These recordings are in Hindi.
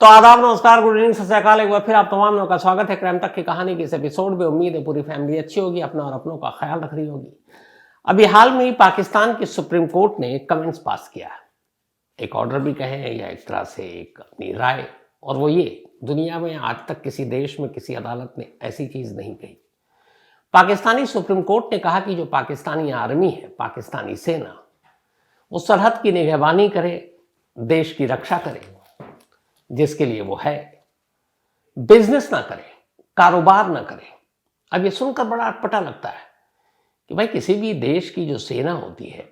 तो आदाब, नमस्कार, गुड इवनिंग, सत श्री अकाल। एक बार फिर आप तमाम लोगों का स्वागत है क्राइम तक की कहानी की इस एपिसोड में। उम्मीद है पूरी फैमिली अच्छी होगी, अपना और अपनों का ख्याल रख रही होगी। अभी हाल में ही पाकिस्तान की सुप्रीम कोर्ट ने कमेंट्स पास किया है, एक ऑर्डर भी कहें या एक तरह से एक अपनी राय, और वो ये, दुनिया में आज तक किसी देश में किसी अदालत ने ऐसी चीज नहीं कही। पाकिस्तानी सुप्रीम कोर्ट ने कहा कि जो पाकिस्तानी आर्मी है, पाकिस्तानी सेना, वो सरहद की निगहबानी करे, देश की रक्षा करे, जिसके लिए वो है, बिजनेस ना करे, कारोबार ना करे। अब ये सुनकर बड़ा अटपटा लगता है कि भाई किसी भी देश की जो सेना होती है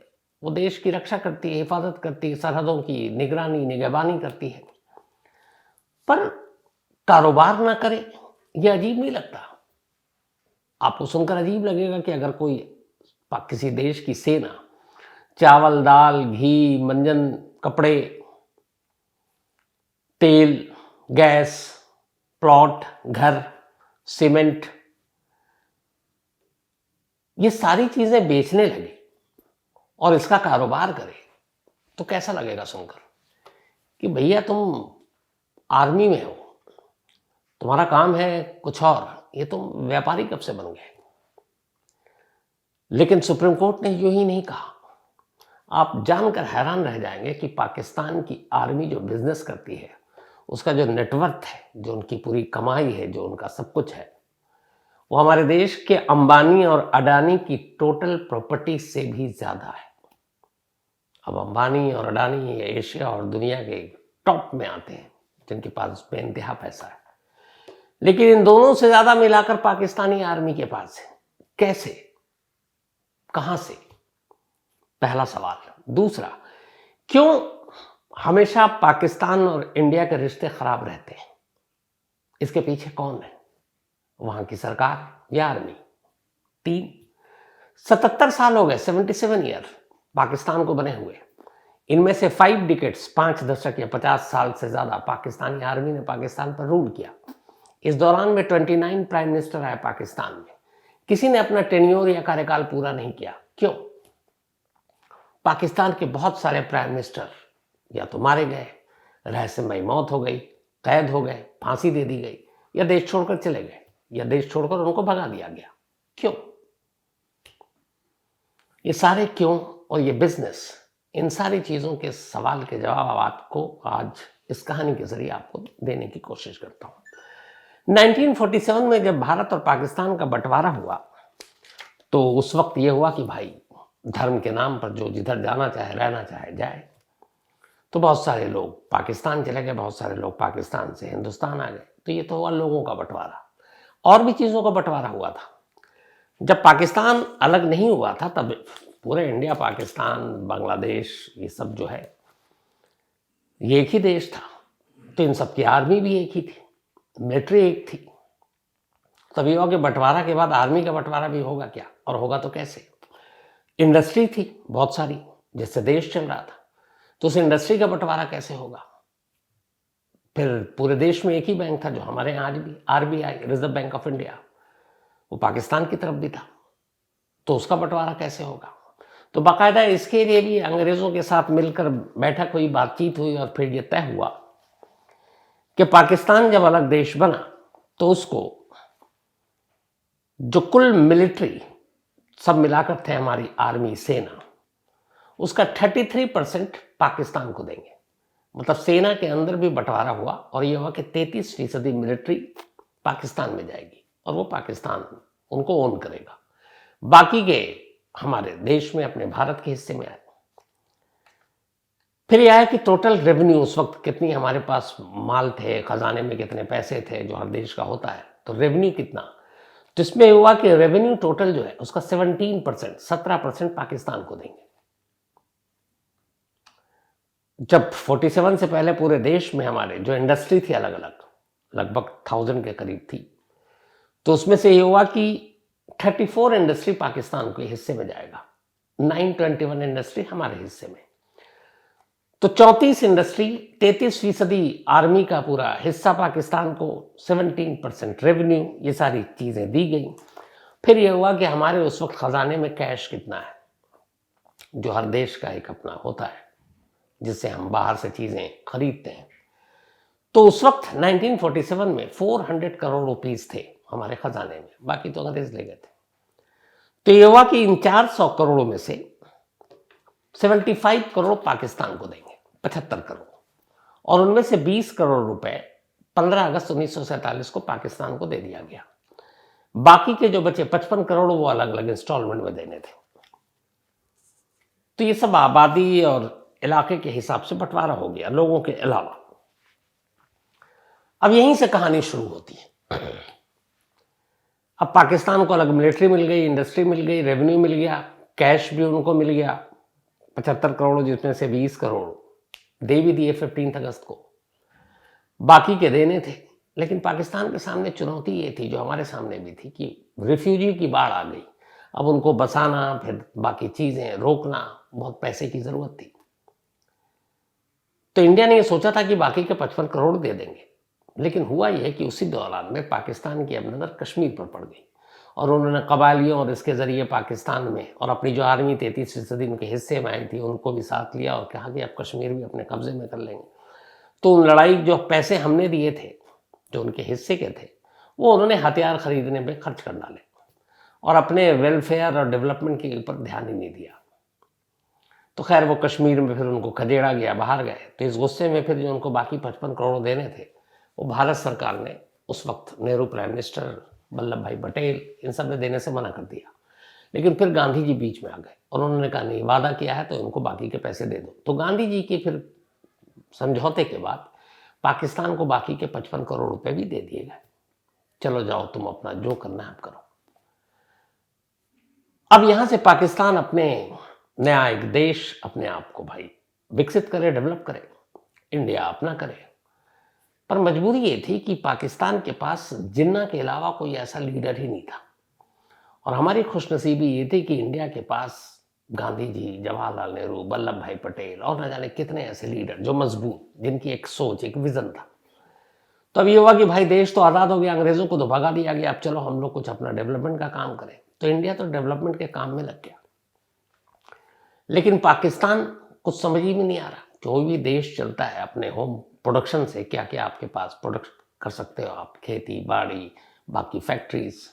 वो देश की रक्षा करती है, हिफाजत करती है, सरहदों की निगरानी निगहबानी करती है, पर कारोबार ना करे, ये अजीब नहीं लगता? आपको सुनकर अजीब लगेगा कि अगर कोई किसी देश की सेना चावल, दाल, घी, मंजन, कपड़े, तेल, गैस, प्लॉट, घर, सीमेंट, ये सारी चीजें बेचने लगे और इसका कारोबार करे, तो कैसा लगेगा सुनकर कि भैया तुम आर्मी में हो, तुम्हारा काम है कुछ और, ये तुम व्यापारी कब से बन गए। लेकिन सुप्रीम कोर्ट ने यूं ही नहीं कहा। आप जानकर हैरान रह जाएंगे कि पाकिस्तान की आर्मी जो बिजनेस करती है, उसका जो नेटवर्थ है, जो उनकी पूरी कमाई है, जो उनका सब कुछ है, वो हमारे देश के अंबानी और अडानी की टोटल प्रॉपर्टी से भी ज्यादा है। अब अंबानी और अडानी एशिया और दुनिया के टॉप में आते हैं, जिनके पास बेइंतहा पैसा है, लेकिन इन दोनों से ज्यादा मिलाकर पाकिस्तानी आर्मी के पास है। कैसे, कहां से? पहला सवाल। दूसरा, क्यों हमेशा पाकिस्तान और इंडिया के रिश्ते खराब रहते हैं? इसके पीछे कौन है? वहां की सरकार या आर्मी? 3, 77 साल हो गए, 77 ईयर पाकिस्तान को बने हुए। इनमें से 5 डिकेड्स, 5 दशक या 50 साल से ज्यादा पाकिस्तानी आर्मी ने पाकिस्तान पर रूल किया। इस दौरान में 29 प्राइम मिनिस्टर आए पाकिस्तान में। किसी ने अपना टेन्योर या कार्यकाल पूरा नहीं किया। क्यों? पाकिस्तान के बहुत सारे प्राइम मिनिस्टर या तो मारे गए, रहस्यमयी मौत हो गई, कैद हो गए, फांसी दे दी गई, या देश छोड़कर चले गए, या देश छोड़कर उनको भगा दिया गया। क्यों? ये सारे क्यों और ये बिजनेस, इन सारी चीजों के सवाल के जवाब आपको आज इस कहानी के जरिए आपको देने की कोशिश करता हूं। 1947 में जब भारत और पाकिस्तान का बंटवारा हुआ, तो उस वक्त ये हुआ कि भाई धर्म के नाम पर जो जिधर जाना चाहे, रहना चाहे, जाए। तो बहुत सारे लोग पाकिस्तान चले गए, बहुत सारे लोग पाकिस्तान से हिंदुस्तान आ गए। तो ये तो हुआ लोगों का बंटवारा। और भी चीजों का बंटवारा हुआ था। जब पाकिस्तान अलग नहीं हुआ था, तब पूरे इंडिया, पाकिस्तान, बांग्लादेश, ये सब जो है, ये एक ही देश था। तो इन सब की आर्मी भी एक ही थी, मिलिट्री एक थी। तभी हुआ कि बंटवारा के बाद आर्मी का बंटवारा भी होगा क्या, और होगा तो कैसे? इंडस्ट्री थी बहुत सारी, जिससे देश चल रहा था, तो उस इंडस्ट्री का बंटवारा कैसे होगा? फिर पूरे देश में एक ही बैंक था, जो हमारे यहाँ आज भी RBI, reserve bank of India, वो पाकिस्तान की तरफ भी था, तो उसका बंटवारा कैसे होगा? तो बाकायदा इसके लिए भी अंग्रेजों के साथ मिलकर बैठक हुई, बातचीत हुई, और फिर यह तय हुआ कि पाकिस्तान जब अलग देश बना तो उसको जो कुल मिलिट्री सब मिलाकर थे, हमारी आर्मी, सेना, उसका 33% पाकिस्तान को देंगे। मतलब सेना के अंदर भी बंटवारा हुआ, और यह हुआ कि 33% मिलिट्री पाकिस्तान में जाएगी, और वो पाकिस्तान उनको ओन करेगा। बाकी के हमारे देश में, अपने भारत के हिस्से में आए। फिर यह है कि टोटल रेवेन्यू उस वक्त कितनी हमारे पास माल थे, खजाने में कितने पैसे थे, जो हर देश का होता है, तो रेवेन्यू कितना? तो इसमें हुआ कि रेवेन्यू टोटल जो है उसका 17%, 17% पाकिस्तान को देंगे। जब 47 से पहले पूरे देश में हमारे जो इंडस्ट्री थी अलग अलग, लगभग 1000 के करीब थी, तो उसमें से ये हुआ कि 34 इंडस्ट्री पाकिस्तान के हिस्से में जाएगा, 921 इंडस्ट्री हमारे हिस्से में। तो 34 इंडस्ट्री, 33% आर्मी का पूरा हिस्सा पाकिस्तान को, 17% रेवेन्यू, ये सारी चीजें दी गई। फिर यह हुआ कि हमारे उस वक्त खजाने में कैश कितना है, जो हर देश का एक अपना होता है, जिससे हम बाहर से चीजें खरीदते हैं। तो उस वक्त 1947 में 400 करोड़ रुपीस थे हमारे खजाने में, बाकी तो अंग्रेज ले गए थे। तो ये हुआ कि इन 400 करोड़ों में से 75 करोड़ पाकिस्तान को देंगे, 75 करोड़, और उनमें से 20 करोड़ रुपए 15 अगस्त 1947 को पाकिस्तान को दे दिया गया। बाकी के जो बचे 55 करोड़ वो अलग अलग इंस्टॉलमेंट में देने थे। तो ये सब आबादी और इलाके के हिसाब से बंटवारा हो गया, लोगों के अलावा। अब यहीं से कहानी शुरू होती है। अब पाकिस्तान को अलग मिलिट्री मिल गई, इंडस्ट्री मिल गई, रेवेन्यू मिल गया, कैश भी उनको मिल गया 75 करोड़, जिसमें से 20 करोड़ दे भी दिए 15 अगस्त को, बाकी के देने थे। लेकिन पाकिस्तान के सामने चुनौती ये थी, जो हमारे सामने भी थी, कि रिफ्यूजी की बाढ़ आ गई। अब उनको बसाना, फिर बाकी चीजें रोकना, बहुत पैसे की जरूरत थी। तो इंडिया ने ये सोचा था कि बाकी के 55 करोड़ दे देंगे, लेकिन हुआ यह कि उसी दौरान में पाकिस्तान की अब नजर कश्मीर पर पड़ गई, और उन्होंने कबालियों और इसके जरिए पाकिस्तान में, और अपनी जो आर्मी 33% उनके हिस्से में आई थी उनको भी साथ लिया और कहा कि अब कश्मीर भी अपने कब्जे में कर लेंगे। तो उन लड़ाई, जो पैसे हमने दिए थे जो उनके हिस्से के थे, वो उन्होंने हथियार खरीदने में खर्च कर डाले और अपने वेलफेयर और डेवलपमेंट के ऊपर ध्यान ही नहीं दिया। तो खैर वो कश्मीर में फिर उनको खदेड़ा गया, बाहर गए। तो इस गुस्से में फिर जो उनको बाकी 55 करोड़ देने थे, वो भारत सरकार ने, उस वक्त नेहरू प्राइम मिनिस्टर, वल्लभ भाई पटेल, इन सब ने देने से मना कर दिया। लेकिन फिर गांधी जी बीच में आ गए और उन्होंने कहा नहीं, वादा किया है तो इनको बाकी के पैसे दे दो। तो गांधी जी के फिर समझौते के बाद पाकिस्तान को बाकी के 55 करोड़ रुपए भी दे दिए गए। चलो जाओ, तुम अपना जो करना है करो। अब यहां से पाकिस्तान अपने नया एक देश, अपने आप को भाई विकसित करे, डेवलप करे, इंडिया अपना करे। पर मजबूरी ये थी कि पाकिस्तान के पास जिन्ना के अलावा कोई ऐसा लीडर ही नहीं था। और हमारी खुशनसीबी ये थी कि इंडिया के पास गांधी जी, जवाहरलाल नेहरू, वल्लभ भाई पटेल और न जाने कितने ऐसे लीडर जो मजबूत, जिनकी एक सोच, एक विजन था। तो अब ये हुआ कि भाई देश तो आज़ाद हो गया, अंग्रेजों को तो भगा दिया गया, अब चलो हम लोग कुछ अपना डेवलपमेंट का काम करें। तो इंडिया तो डेवलपमेंट के काम में लग गया। लेकिन पाकिस्तान कुछ समझ ही में नहीं आ रहा। कोई भी देश चलता है अपने होम प्रोडक्शन से, क्या क्या आपके पास प्रोडक्ट कर सकते हो आप, खेती बाड़ी, बाकी फैक्ट्रीज,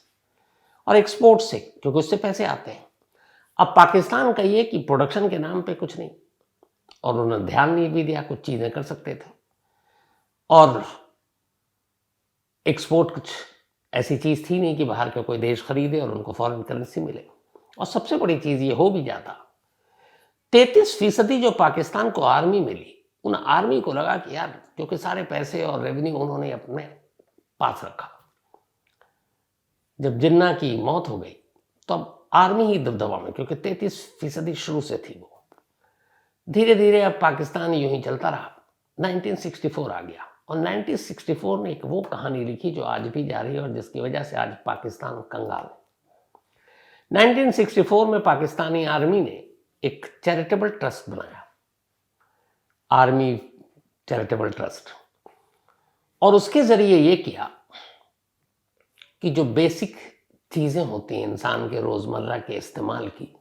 और एक्सपोर्ट से, क्योंकि उससे पैसे आते हैं। अब पाकिस्तान का ये कि प्रोडक्शन के नाम पे कुछ नहीं, और उन्होंने ध्यान नहीं भी दिया, कुछ चीजें कर सकते थे, और एक्सपोर्ट कुछ ऐसी चीज थी नहीं कि बाहर के कोई देश खरीदे और उनको फॉरेन करेंसी मिले। और सबसे बड़ी चीज ये हो भी जाता, 33% जो पाकिस्तान को आर्मी मिली, उन आर्मी को लगा कि यार, क्योंकि सारे पैसे और रेवेन्यू उन्होंने अपने पास रखा। जब जिन्ना की मौत हो गई तो अब आर्मी ही दबदबा में, क्योंकि 33% शुरू से थी वो। धीरे धीरे अब पाकिस्तान यूं ही चलता रहा। 1964 आ गया, और 1964 ने एक वो कहानी लिखी जो आज भी जारी है और जिसकी वजह से आज पाकिस्तान कंगाल है। 1964 में पाकिस्तानी आर्मी ने एक चैरिटेबल ट्रस्ट बनाया, आर्मी चैरिटेबल ट्रस्ट, और उसके जरिए ये किया कि जो बेसिक चीजें होती हैं इंसान के रोजमर्रा के इस्तेमाल की,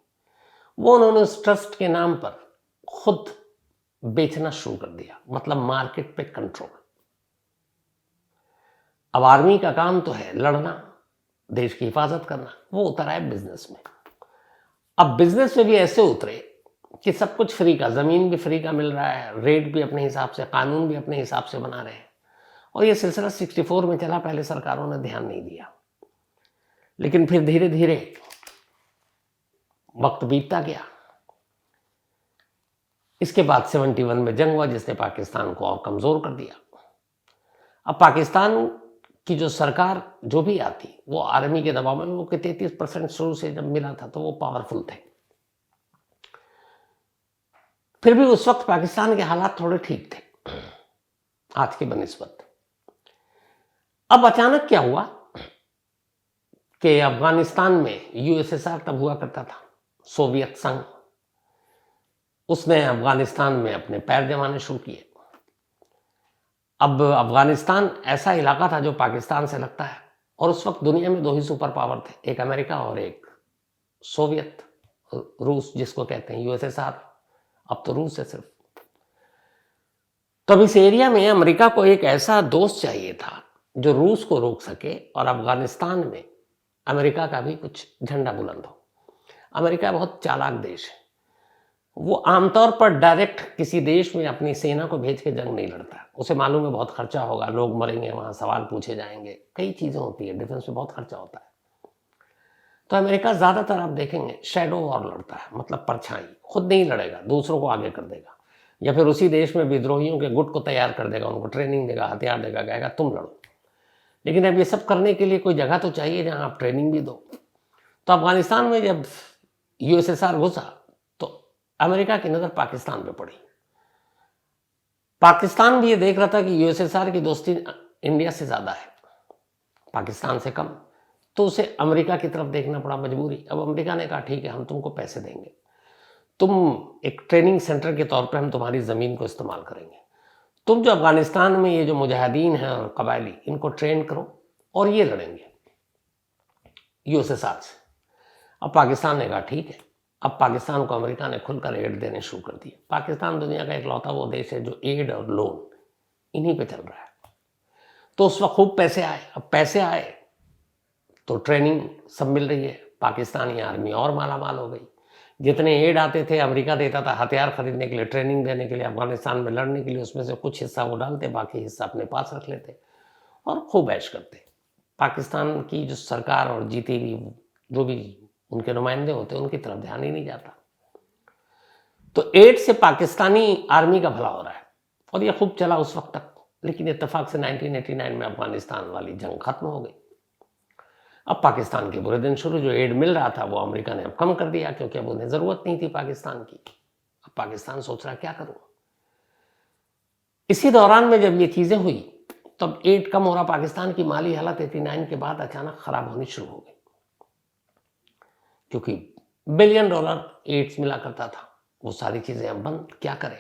वो उन्होंने उस ट्रस्ट के नाम पर खुद बेचना शुरू कर दिया। मतलब मार्केट पे कंट्रोल। अब आर्मी का काम तो है लड़ना, देश की हिफाजत करना, वो उतर आए बिजनेस में। अब बिजनेस में भी ऐसे उतरे कि सब कुछ फ्री का, जमीन भी फ्री का मिल रहा है, रेट भी अपने हिसाब से, कानून भी अपने हिसाब से बना रहे हैं। और ये सिलसिला 64 में चला। पहले सरकारों ने ध्यान नहीं दिया, लेकिन फिर धीरे धीरे वक्त बीतता गया। इसके बाद 71 में जंग हुआ, जिसने पाकिस्तान को और कमजोर कर दिया। अब पाकिस्तान की जो सरकार जो भी आती, वो आर्मी के दबाव में, वो 33% शुरू से जब मिला था तो वो पावरफुल थे। फिर भी उस वक्त पाकिस्तान के हालात थोड़े ठीक थे आज के बनिस्बत। अब अचानक क्या हुआ कि अफगानिस्तान में, यूएसएसआर तब हुआ करता था, सोवियत संघ, उसने अफगानिस्तान में अपने पैर जमाने शुरू किए। अब अफगानिस्तान ऐसा इलाका था जो पाकिस्तान से लगता है, और उस वक्त दुनिया में दो ही सुपर पावर थे, एक अमेरिका और एक सोवियत, रूस जिसको कहते हैं, यूएसएसआर अब तो रूस है सिर्फ। तो अब इस एरिया में अमेरिका को एक ऐसा दोस्त चाहिए था जो रूस को रोक सके और अफगानिस्तान में अमेरिका का भी कुछ झंडा बुलंद हो। अमेरिका बहुत चालाक देश है, वो आमतौर पर डायरेक्ट किसी देश में अपनी सेना को भेज के जंग नहीं लड़ता। उसे मालूम है बहुत खर्चा होगा, लोग मरेंगे, वहां सवाल पूछे जाएंगे, कई चीजें होती है, डिफेंस में बहुत खर्चा होता है। तो अमेरिका ज्यादातर आप देखेंगे शैडो वॉर लड़ता है, मतलब परछाई, खुद नहीं लड़ेगा, दूसरों को आगे कर देगा, या फिर उसी देश में विद्रोहियों के गुट को तैयार कर देगा, उनको ट्रेनिंग देगा, हथियार देगा, कहेगा तुम लड़ो। लेकिन अब ये सब करने के लिए कोई जगह तो चाहिए जहां आप ट्रेनिंग भी दो। तो अफगानिस्तान में जब यूएसएसआर घुसा तो अमेरिका की नजर पाकिस्तान पे पड़ी। पाकिस्तान भी ये देख रहा था कि यूएसएसआर की दोस्ती इंडिया से ज्यादा है, पाकिस्तान से कम, तो उसे अमेरिका की तरफ देखना पड़ा, मजबूरी। अब अमेरिका ने कहा ठीक है, हम तुमको पैसे देंगे, तुम एक ट्रेनिंग सेंटर के तौर पे हम तुम्हारी ज़मीन को इस्तेमाल करेंगे, तुम जो अफगानिस्तान में ये जो मुजाहिदीन हैं और कबायली, इनको ट्रेन करो और ये लड़ेंगे यूएसएसआर से। अब पाकिस्तान ने कहा ठीक है। अब पाकिस्तान को अमेरिका ने खुलकर एड देने शुरू कर दिए। पाकिस्तान दुनिया का इकलौता वो देश है जो एड और लोन इन्हीं पे चल रहा है। तो उस वक्त खूब पैसे आए। अब पैसे आए तो ट्रेनिंग सब मिल रही है, पाकिस्तानी आर्मी और मालामाल हो गई। जितने एड आते थे अमेरिका देता था हथियार खरीदने के लिए, ट्रेनिंग देने के लिए, अफगानिस्तान में लड़ने के लिए, उसमें से कुछ हिस्सा वो डालते, बाकी हिस्सा अपने पास रख लेते और खूब ऐश करते। पाकिस्तान की जो सरकार और जीती हुई जो भी उनके नुमाइंदे होते उनकी तरफ ध्यान ही नहीं जाता। तो एड से पाकिस्तानी आर्मी का भला हो रहा है और ये खूब चला उस वक्त तक। लेकिन इत्तेफाक से 1989 में अफगानिस्तान वाली जंग खत्म हो गई। अब पाकिस्तान के बुरे दिन शुरू। जो एड मिल रहा था वो अमेरिका ने अब कम कर दिया, क्योंकि अब उन्हें जरूरत नहीं थी पाकिस्तान की। अब पाकिस्तान सोच रहा क्या करूं। इसी दौरान में जब ये चीजें हुई तब एड कम हो रहा, पाकिस्तान की माली हालत 89 के बाद अचानक खराब होनी शुरू हो गई, क्योंकि $1 बिलियन एड्स मिला करता था, वो सारी चीजें अब बंद, क्या करें।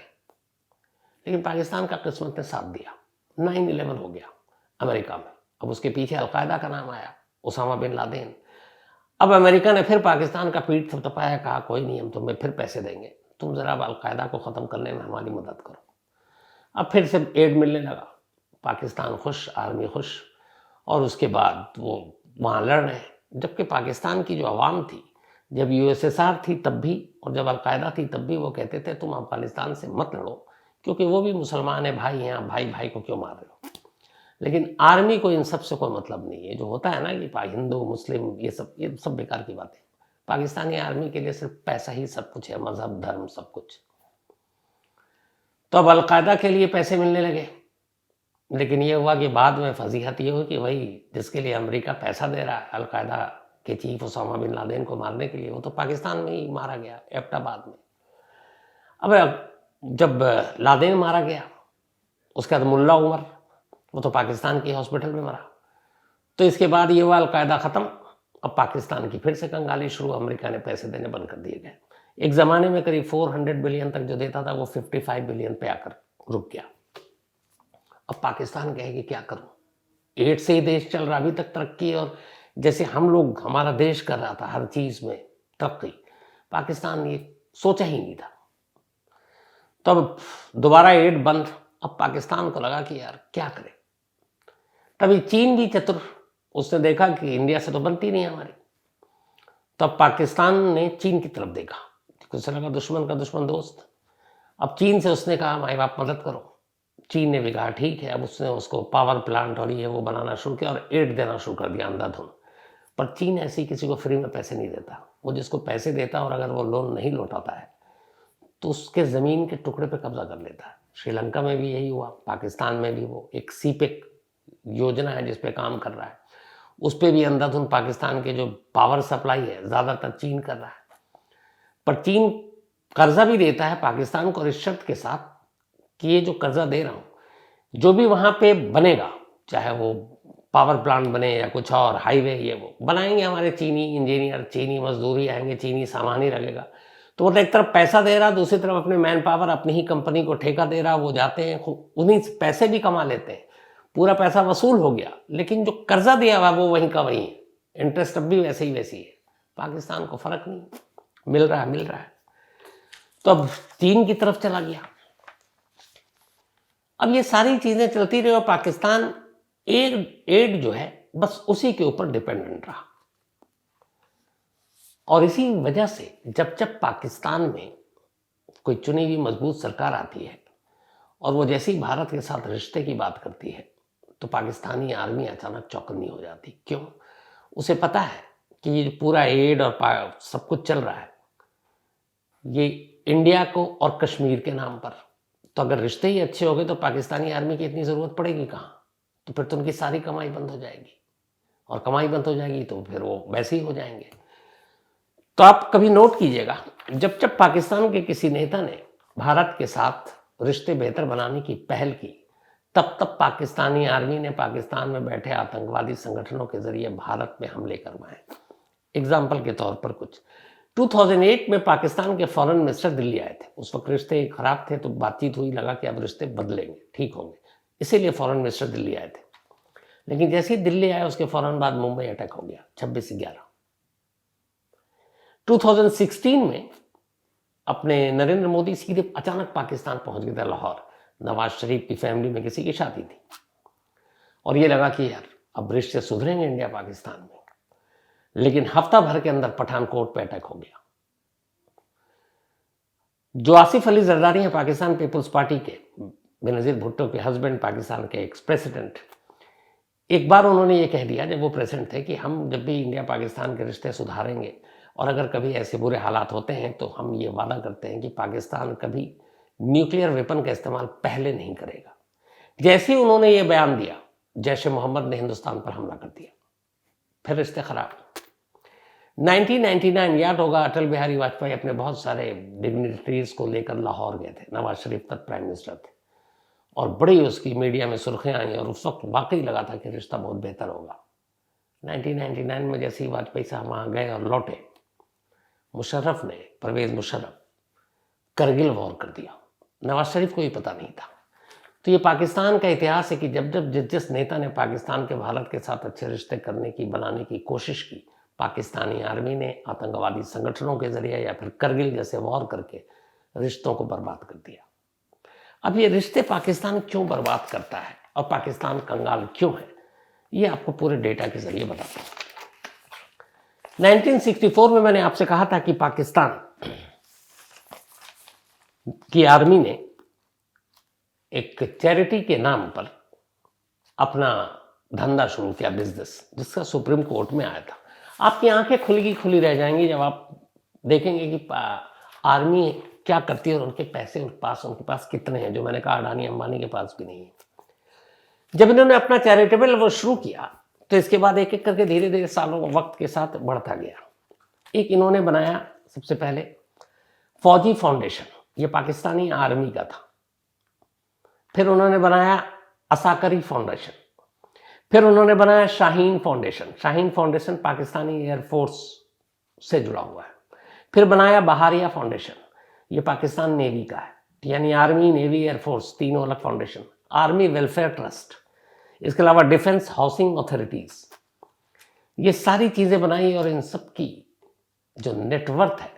लेकिन पाकिस्तान का किस्मत ने साथ दिया। 9/11 हो गया अमेरिका में। अब उसके पीछे अलकायदा का नाम आया, उसामा बिन लादेन। अब अमेरिका ने फिर पाकिस्तान का पीठ थपथपाया, कहा कोई नहीं, हम तुम्हें फिर पैसे देंगे, तुम जरा अलकायदा को ख़त्म करने में हमारी मदद करो। अब फिर से एड मिलने लगा, पाकिस्तान खुश, आर्मी खुश, और उसके बाद वो वहाँ लड़ रहे हैं। जबकि पाकिस्तान की जो आवाम थी, जब यूएसएसआर थी तब भी और जब अलकायदा थी तब भी, वो कहते थे तुम अफगानिस्तान से मत लड़ो, क्योंकि वो भी मुसलमान है, भाई हैं, भाई भाई को क्यों मार रहे हो। लेकिन आर्मी को इन सब से कोई मतलब नहीं है। जो होता है ना कि हिंदू मुस्लिम ये सब बेकार की बातें। पाकिस्तानी आर्मी के लिए सिर्फ पैसा ही सब कुछ है, मजहब धर्म सब कुछ। तो अब अलकायदा के लिए पैसे मिलने लगे। लेकिन ये हुआ कि बाद में फजीहत ये हुई कि भाई जिसके लिए अमेरिका पैसा दे रहा है अलकायदा के चीफ उसामा बिन लादेन को मारने के लिए, वो तो पाकिस्तान में ही मारा गया, एबटाबाद में। अब जब लादेन मारा गया उसके बाद मुल्ला उमर, वो तो पाकिस्तान के हॉस्पिटल में मरा। तो इसके बाद ये हुआ अलकायदा ख़त्म। अब पाकिस्तान की फिर से कंगाली शुरू। अमेरिका ने पैसे देने बंद कर दिए गए। एक ज़माने में करीब 400 बिलियन तक जो देता था वो 55 बिलियन पे आकर रुक गया। अब पाकिस्तान कहे कि क्या करूं, एड से ही देश चल रहा, अभी तक तरक्की और जैसे हम लोग, हमारा देश कर रहा था हर चीज़ में तरक्की, पाकिस्तान ये सोचा ही नहीं था। तब दोबारा एड बंद। अब पाकिस्तान को लगा कि यार क्या करें। तभी चीन भी चतुर, उसने देखा कि इंडिया से तो बनती नहीं हमारी। तब पाकिस्तान ने चीन की तरफ देखा, उसे लगा दुश्मन का दुश्मन दोस्त। अब चीन से उसने कहा माई बाप मदद करो। चीन ने भी कहा ठीक है। अब उसने उसको पावर प्लांट और ये वो बनाना शुरू किया और एड देना शुरू कर दिया अंधाधुंध। पर चीन ऐसे ही किसी को फ्री में पैसे नहीं देता। वो जिसको पैसे देता और अगर वो लोन नहीं लौटाता है तो उसके ज़मीन के टुकड़े पे कब्जा कर लेता है। श्रीलंका में भी यही हुआ, पाकिस्तान में भी वो एक सीपेक योजना है जिस पे काम कर रहा है, उस पर भी अंधाधुंध पाकिस्तान के जो पावर सप्लाई है ज़्यादातर चीन कर रहा है। पर चीन कर्जा भी देता है पाकिस्तान को इस शर्त के साथ कि ये जो कर्जा दे रहा हूँ, जो भी वहाँ पे बनेगा, चाहे वो पावर प्लांट बने या कुछ और हाईवे, ये वो बनाएंगे हमारे चीनी इंजीनियर, चीनी मजदूरी आएंगे, चीनी सामान ही लगेगा। तो मतलब एक तरफ पैसा दे रहा, दूसरी तरफ अपने मैन पावर, अपनी ही कंपनी को ठेका दे रहा। वो जाते हैं, उन्हीं से पैसे भी कमा लेते हैं, पूरा पैसा वसूल हो गया, लेकिन जो कर्जा दिया हुआ वो वहीं का वहीं है, इंटरेस्ट अब भी वैसे ही वैसी है। पाकिस्तान को फर्क नहीं, मिल रहा है। तो अब चीन की तरफ चला गया। अब ये सारी चीजें चलती रही और पाकिस्तान एड जो है बस उसी के ऊपर डिपेंडेंट रहा। और इसी वजह से जब जब पाकिस्तान में कोई चुनी हुई मजबूत सरकार आती है और वो जैसे ही भारत के साथ रिश्ते की बात करती है तो पाकिस्तानी आर्मी अचानक चौकन्नी हो जाती। क्यों? उसे पता है कि ये पूरा एड और सब कुछ चल रहा है ये इंडिया को और कश्मीर के नाम पर। तो अगर रिश्ते ही अच्छे हो गए तो पाकिस्तानी आर्मी की इतनी ज़रूरत पड़ेगी कहाँ? तो फिर तो उनकी सारी कमाई बंद हो जाएगी, और कमाई बंद हो जाएगी तो फिर वो वैसे ही हो जाएंगे। तो आप कभी नोट कीजिएगा, जब जब पाकिस्तान के किसी नेता ने भारत के साथ रिश्ते बेहतर बनाने की पहल की, तब तब पाकिस्तानी आर्मी ने पाकिस्तान में बैठे आतंकवादी संगठनों के जरिए भारत में हमले करवाए। एग्जाम्पल के तौर पर कुछ 2008 में पाकिस्तान के फॉरेन मिनिस्टर दिल्ली आए थे। उस वक्त रिश्ते खराब थे तो बातचीत हुई, लगा कि अब रिश्ते बदलेंगे, ठीक होंगे, इसीलिए फॉरेन मिनिस्टर दिल्ली आए थे। लेकिन जैसे ही दिल्ली आए उसके फौरन बाद मुंबई अटैक हो गया 26/11। 2016 में अपने नरेंद्र मोदी सीधे अचानक पाकिस्तान पहुंच गए थे लाहौर। नवाज शरीफ की फैमिली में किसी की शादी थी और ये लगा कि यार अब रिश्ते सुधरेंगे इंडिया पाकिस्तान में। लेकिन हफ्ता भर के अंदर पठानकोट पे अटैक हो गया। जो आसिफ अली जरदारी हैं पाकिस्तान पीपल्स पार्टी के, बेनजीर भुट्टो के हस्बैंड, पाकिस्तान के एक्स प्रेसिडेंट, एक बार उन्होंने ये कह दिया जब वो प्रेसिडेंट थे कि हम जब भी इंडिया पाकिस्तान के रिश्ते सुधारेंगे और अगर कभी ऐसे बुरे हालात होते हैं तो हम ये वादा करते हैं कि पाकिस्तान कभी न्यूक्लियर वेपन का इस्तेमाल पहले नहीं करेगा। जैसे ही उन्होंने ये बयान दिया, जैश ए मोहम्मद ने हिंदुस्तान पर हमला कर दिया, फिर रिश्ते खराब। 1999 याद होगा, अटल बिहारी वाजपेयी अपने बहुत सारे डिग्निटरीज को लेकर लाहौर गए थे। नवाज शरीफ तक प्राइम मिनिस्टर थे और बड़ी उसकी मीडिया में सुर्खियां आई और उस वक्त वाकई लगा था कि रिश्ता बहुत बेहतर होगा। 1999 में जैसे ही वाजपेयी साहब वहाँ गए और लौटे, मुशर्रफ ने, परवेज मुशर्रफ, करगिल वॉर कर दिया। नवाज शरीफ को भी पता नहीं था। तो ये पाकिस्तान का इतिहास है कि जब जब जिस नेता ने पाकिस्तान के भारत के साथ अच्छे रिश्ते करने की, बनाने की कोशिश की, पाकिस्तानी आर्मी ने आतंकवादी संगठनों के जरिए या फिर करगिल जैसे वॉर करके रिश्तों को बर्बाद कर दिया। अब ये रिश्ते पाकिस्तान क्यों बर्बाद करता है और पाकिस्तान कंगाल क्यों है, ये आपको पूरे डेटा के जरिए बताता हूँ। 1964 में मैंने आपसे कहा था कि पाकिस्तान की आर्मी ने एक चैरिटी के नाम पर अपना धंधा शुरू किया, बिजनेस, जिसका सुप्रीम कोर्ट में आया था। आपकी आंखें खुली रह जाएंगी जब आप देखेंगे कि आर्मी क्या करती है और उनके पैसे उनके पास कितने हैं, जो मैंने कहा अडानी अंबानी के पास भी नहीं है। जब इन्होंने अपना चैरिटेबल वो शुरू किया तो इसके बाद एक एक करके धीरे धीरे सालों वक्त के साथ बढ़ता गया। एक इन्होंने बनाया सबसे पहले फौजी फाउंडेशन, ये पाकिस्तानी आर्मी का था। फिर उन्होंने बनाया असाकरी फाउंडेशन। फिर उन्होंने बनाया Shaheen foundation. Shaheen foundation Pakistani air force से जुड़ा हुआ है। फिर बनाया बहारिया फाउंडेशन, ये पाकिस्तान नेवी का है, यानी आर्मी, नेवी, एयरफोर्स तीनों अलग फाउंडेशन। आर्मी वेलफेयर ट्रस्ट, इसके अलावा डिफेंस हाउसिंग अथॉरिटीज, ये सारी चीजें बनाई और इन सब की जो नेटवर्थ है,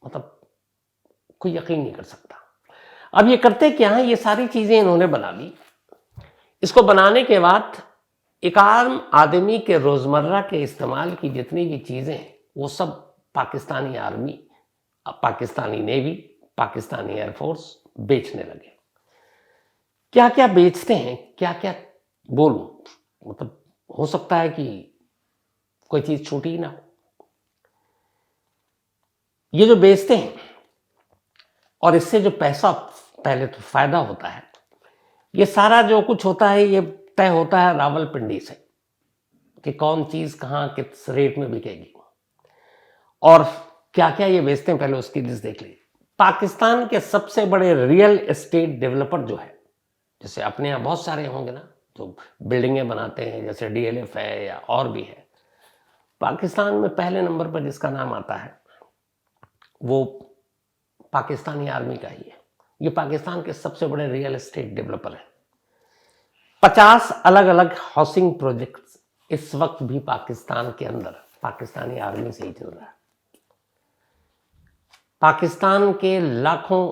मतलब कोई यकीन नहीं कर सकता। अब ये करते क्या है, ये सारी चीजें इन्होंने बना ली। इसको बनाने के बाद एक आम आदमी के रोजमर्रा के इस्तेमाल की जितनी भी चीजें हैं वो सब Pakistani army, Pakistani navy, Pakistani air force बेचने लगे। क्या क्या बेचते हैं, क्या क्या बोलूं, मतलब हो सकता है कि कोई चीज छूटी ही ना हो। ये जो बेचते हैं और इससे जो पैसा, पहले तो फायदा होता है, ये सारा जो कुछ होता है ये तय होता है रावलपिंडी से कि कौन चीज कहां किस रेट में बिकेगी और क्या क्या ये बेचते हैं। पहले उसकी लिस्ट देख लीजिए। पाकिस्तान के सबसे बड़े रियल एस्टेट डेवलपर जो है, जैसे अपने यहाँ बहुत सारे होंगे ना जो बिल्डिंगें बनाते हैं, जैसे डीएलएफ है या और भी है, पाकिस्तान में पहले नंबर पर जिसका नाम आता है वो पाकिस्तानी आर्मी का ही है। ये पाकिस्तान के सबसे बड़े रियल एस्टेट डेवलपर हैं। 50 अलग अलग हाउसिंग प्रोजेक्ट्स इस वक्त भी पाकिस्तान के अंदर पाकिस्तानी आर्मी से ही चल रहा है। पाकिस्तान के लाखों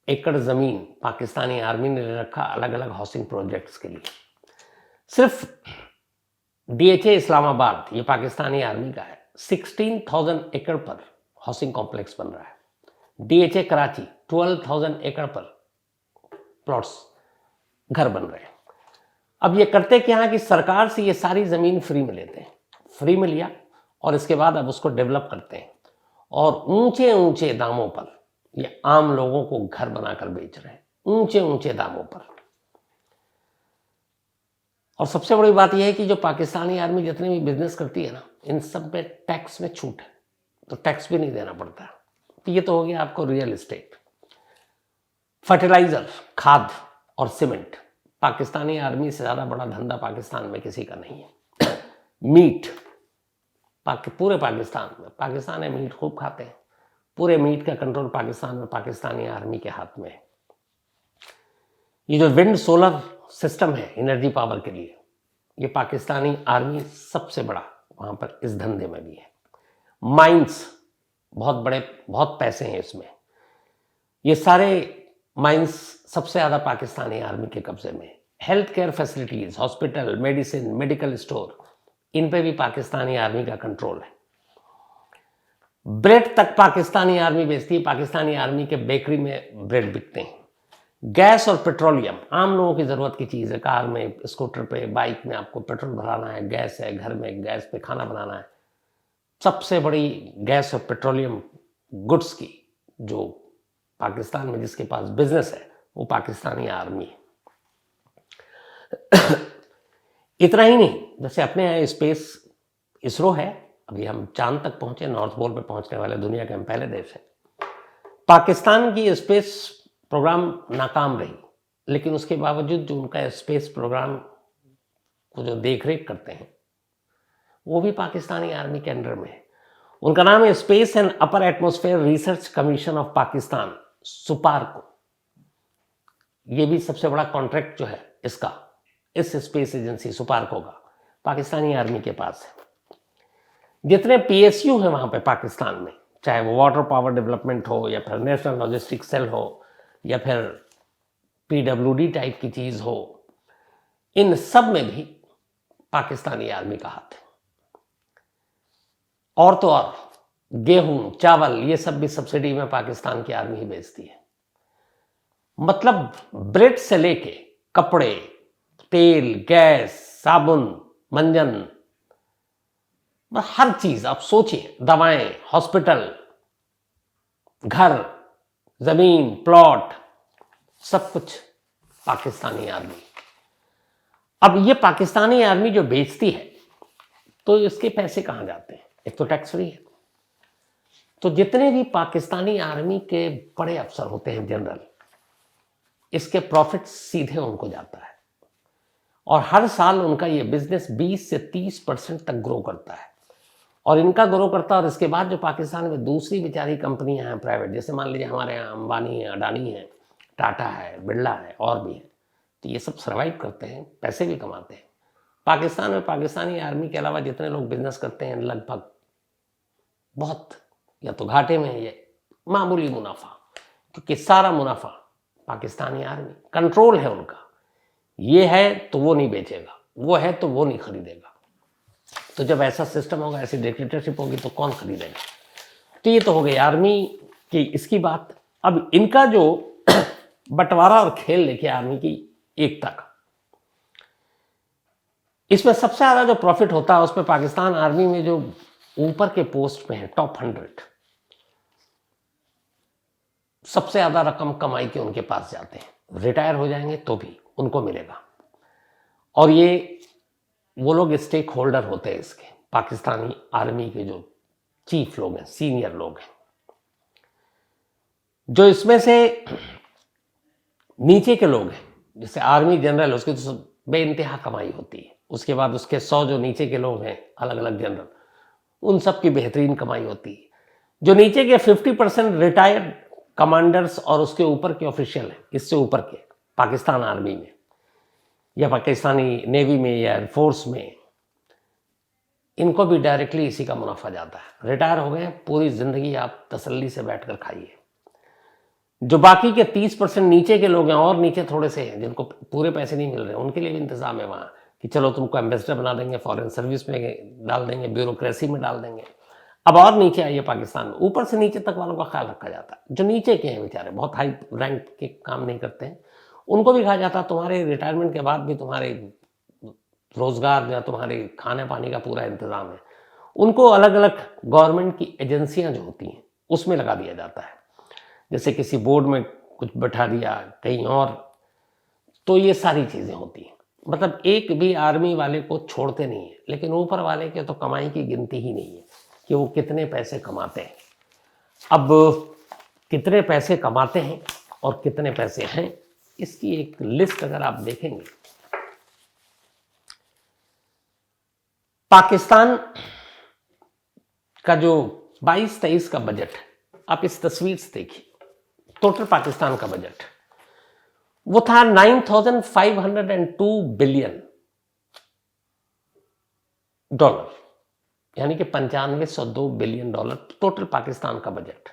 एकड़ ज़मीन पाकिस्तानी आर्मी ने ले रखा अलग अलग हाउसिंग प्रोजेक्ट्स के लिए। सिर्फ डीएचए इस्लामाबाद, ये पाकिस्तानी आर्मी का है, 16,000 एकड़ पर हाउसिंग कॉम्प्लेक्स बन रहा है। डीएचए कराची 12,000 एकड़ पर प्लॉट्स, घर बन रहे हैं। अब ये करते क्या है कि सरकार से ये सारी ज़मीन फ्री में लेते हैं, फ्री में लिया और इसके बाद अब उसको डेवलप करते हैं और ऊंचे ऊंचे दामों पर ये आम लोगों को घर बनाकर बेच रहे हैं, ऊंचे ऊंचे दामों पर। और सबसे बड़ी बात यह है कि जो पाकिस्तानी आर्मी जितने भी बिजनेस करती है ना, इन सब में टैक्स में छूट है, तो टैक्स भी नहीं देना पड़ता। तो ये तो हो गया आपको रियल एस्टेट। फर्टिलाइजर, खाद और सीमेंट, पाकिस्तानी आर्मी से ज़्यादा बड़ा धंधा पाकिस्तान में किसी का नहीं है। मीट, पूरे पाकिस्तान में मीट खूब खाते हैं, पूरे मीट का कंट्रोल पाकिस्तान में पाकिस्तानी आर्मी के हाथ में है। ये जो विंड सोलर सिस्टम है एनर्जी पावर के लिए, ये पाकिस्तानी आर्मी सबसे बड़ा वहाँ पर इस धंधे में भी है। माइंस, बहुत पैसे हैं इसमें। ये सारे माइंस सबसे ज़्यादा पाकिस्तानी आर्मी के कब्जे में। Health care facilities, hospital, medicine, medical store, इन पे भी पाकिस्तानी आर्मी का कंट्रोल है। ब्रेड तक पाकिस्तानी आर्मी बेचती है, पाकिस्तानी आर्मी के बेकरी में ब्रेड बिकते हैं। गैस और पेट्रोलियम आम लोगों की ज़रूरत की चीज़ है। कार में, स्कूटर पे, बाइक में आपको पेट्रोल भराना है, गैस है, घर में गैस पे खाना बनाना है। सबसे बड़ी गैस और पेट्रोलियम गुड्स की जो पाकिस्तान में जिसके पास बिजनेस है वो पाकिस्तानी आर्मी है। इतना ही नहीं, जैसे अपने यहाँ स्पेस इसरो है, अभी हम चांद तक पहुंचे, नॉर्थ पोल पे पहुंचने वाले दुनिया के हम पहले देश हैं। पाकिस्तान की स्पेस प्रोग्राम नाकाम रही, लेकिन उसके बावजूद जो उनका स्पेस प्रोग्राम को जो देख रेख करते हैं वो भी पाकिस्तानी आर्मी के अंडर में है। उनका नाम है space and upper atmosphere research commission of Pakistan, SUPARCO. ये भी सबसे बड़ा कॉन्ट्रैक्ट जो है इसका, इस स्पेस एजेंसी सुपारको का, पाकिस्तानी आर्मी के पास है। जितने पीएसयू हैं वहाँ पे पाकिस्तान में, चाहे वो वाटर पावर डेवलपमेंट हो या फिर नेशनल लॉजिस्टिक सेल हो या फिर पीडब्ल्यूडी टाइप की चीज़ हो, इन सब में भी पाकिस्तानी आर्मी का हाथ है। और तो और गेहूं, चावल, ये सब भी सब्सिडी में पाकिस्तान की आर्मी ही बेचती है। मतलब ब्रेड से लेके कपड़े, तेल, गैस, साबुन, मंजन, हर चीज आप सोचिए, दवाएं, हॉस्पिटल, घर, जमीन, प्लॉट, सब कुछ पाकिस्तानी आर्मी। अब ये पाकिस्तानी आर्मी जो बेचती है तो इसके पैसे कहां जाते हैं? एक तो टैक्स फ्री है, तो जितने भी पाकिस्तानी आर्मी के बड़े अफसर होते हैं, जनरल, इसके प्रॉफिट सीधे उनको जाता है और हर साल उनका ये बिजनेस 20 से 30% तक ग्रो करता है। और इनका ग्रो करता है और इसके बाद जो पाकिस्तान में दूसरी बेचारी कंपनियां हैं प्राइवेट, जैसे मान लीजिए हमारे यहाँ अंबानी है, अडानी है, टाटा है, बिरला है और भी है, तो ये सब सर्वाइव करते हैं, पैसे भी कमाते हैं। पाकिस्तान में पाकिस्तानी आर्मी के अलावा जितने लोग बिजनेस करते हैं लगभग बहुत या तो घाटे में है या मामूली मुनाफा, क्योंकि सारा मुनाफा पाकिस्तानी आर्मी कंट्रोल है उनका। ये है तो वो नहीं बेचेगा, वो है तो वो नहीं खरीदेगा। तो जब ऐसा सिस्टम होगा, ऐसी डिक्टेटरशिप होगी तो कौन खरीदेगा? तो ये तो हो गई आर्मी की इसकी बात। अब इनका जो बंटवारा और खेल लेके आर्मी की एकता का, इसमें सबसे ज्यादा जो प्रॉफिट होता है उसमें पाकिस्तान आर्मी में जो ऊपर के पोस्ट पे है, टॉप 100, सबसे ज्यादा रकम कमाई के उनके पास जाते हैं। रिटायर हो जाएंगे तो भी उनको मिलेगा। और ये वो लोग स्टेक होल्डर होते हैं इसके, पाकिस्तानी आर्मी के जो चीफ लोग हैं, सीनियर लोग हैं। जो इसमें से नीचे के लोग हैं, जैसे आर्मी जनरल, उसकी तो बेइंतहा कमाई होती है। उसके बाद उसके 100 जो नीचे के लोग हैं, अलग अलग जनरल, उन सब की बेहतरीन कमाई होती है। जो नीचे के 50% रिटायर्ड कमांडर्स और उसके ऊपर के ऑफिशियल हैं, इससे ऊपर के पाकिस्तान आर्मी में या पाकिस्तानी नेवी में या एयरफोर्स में, इनको भी डायरेक्टली इसी का मुनाफा जाता है। रिटायर हो गए, पूरी जिंदगी आप तसल्ली से बैठकर खाइए। जो बाकी के 30% नीचे के लोग हैं और नीचे थोड़े से हैं जिनको पूरे पैसे नहीं मिल रहे, उनके लिए भी इंतजाम है वहाँ कि चलो तुमको एम्बेसडर बना देंगे, फॉरेन सर्विस में डाल देंगे, ब्यूरोक्रेसी में डाल देंगे। अब और नीचे आइए पाकिस्तान में, ऊपर से नीचे तक वालों का ख्याल रखा जाता है। जो नीचे के हैं बेचारे, बहुत हाई रैंक के काम नहीं करते हैं, उनको भी कहा जाता है तुम्हारे रिटायरमेंट के बाद भी तुम्हारे रोजगार या तुम्हारे खाने पानी का पूरा इंतजाम है। उनको अलग अलग गवर्नमेंट की एजेंसियां जो होती हैं उसमें लगा दिया जाता है, जैसे किसी बोर्ड में कुछ बैठा दिया, कहीं और। तो ये सारी चीज़ें होती हैं, मतलब एक भी आर्मी वाले को छोड़ते नहीं है, लेकिन ऊपर वाले के तो कमाई की गिनती ही नहीं है कि वो कितने पैसे कमाते हैं। अब कितने पैसे कमाते हैं और कितने पैसे हैं, इसकी एक लिस्ट अगर आप देखेंगे, पाकिस्तान का जो 22-23 का बजट, आप इस तस्वीर से देखिए, टोटल पाकिस्तान का बजट वो था 9,502 बिलियन डॉलर, यानी कि 9502 बिलियन डॉलर टोटल पाकिस्तान का बजट।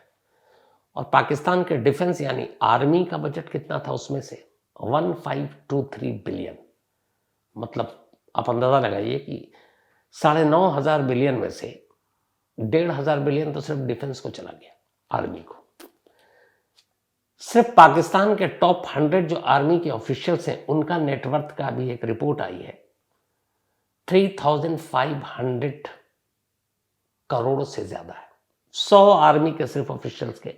और पाकिस्तान के डिफेंस यानी आर्मी का बजट कितना था उसमें से 1523 बिलियन। मतलब आप अंदाजा लगाइए कि 9,500 बिलियन में से 1,500 बिलियन तो सिर्फ डिफेंस को चला गया, आर्मी को। सिर्फ पाकिस्तान के टॉप 100 जो आर्मी के ऑफिशियल्स हैं उनका नेटवर्थ का भी एक रिपोर्ट आई है, 3,500 करोड़ से ज्यादा है। 100 आर्मी के सिर्फ ऑफिशियल्स के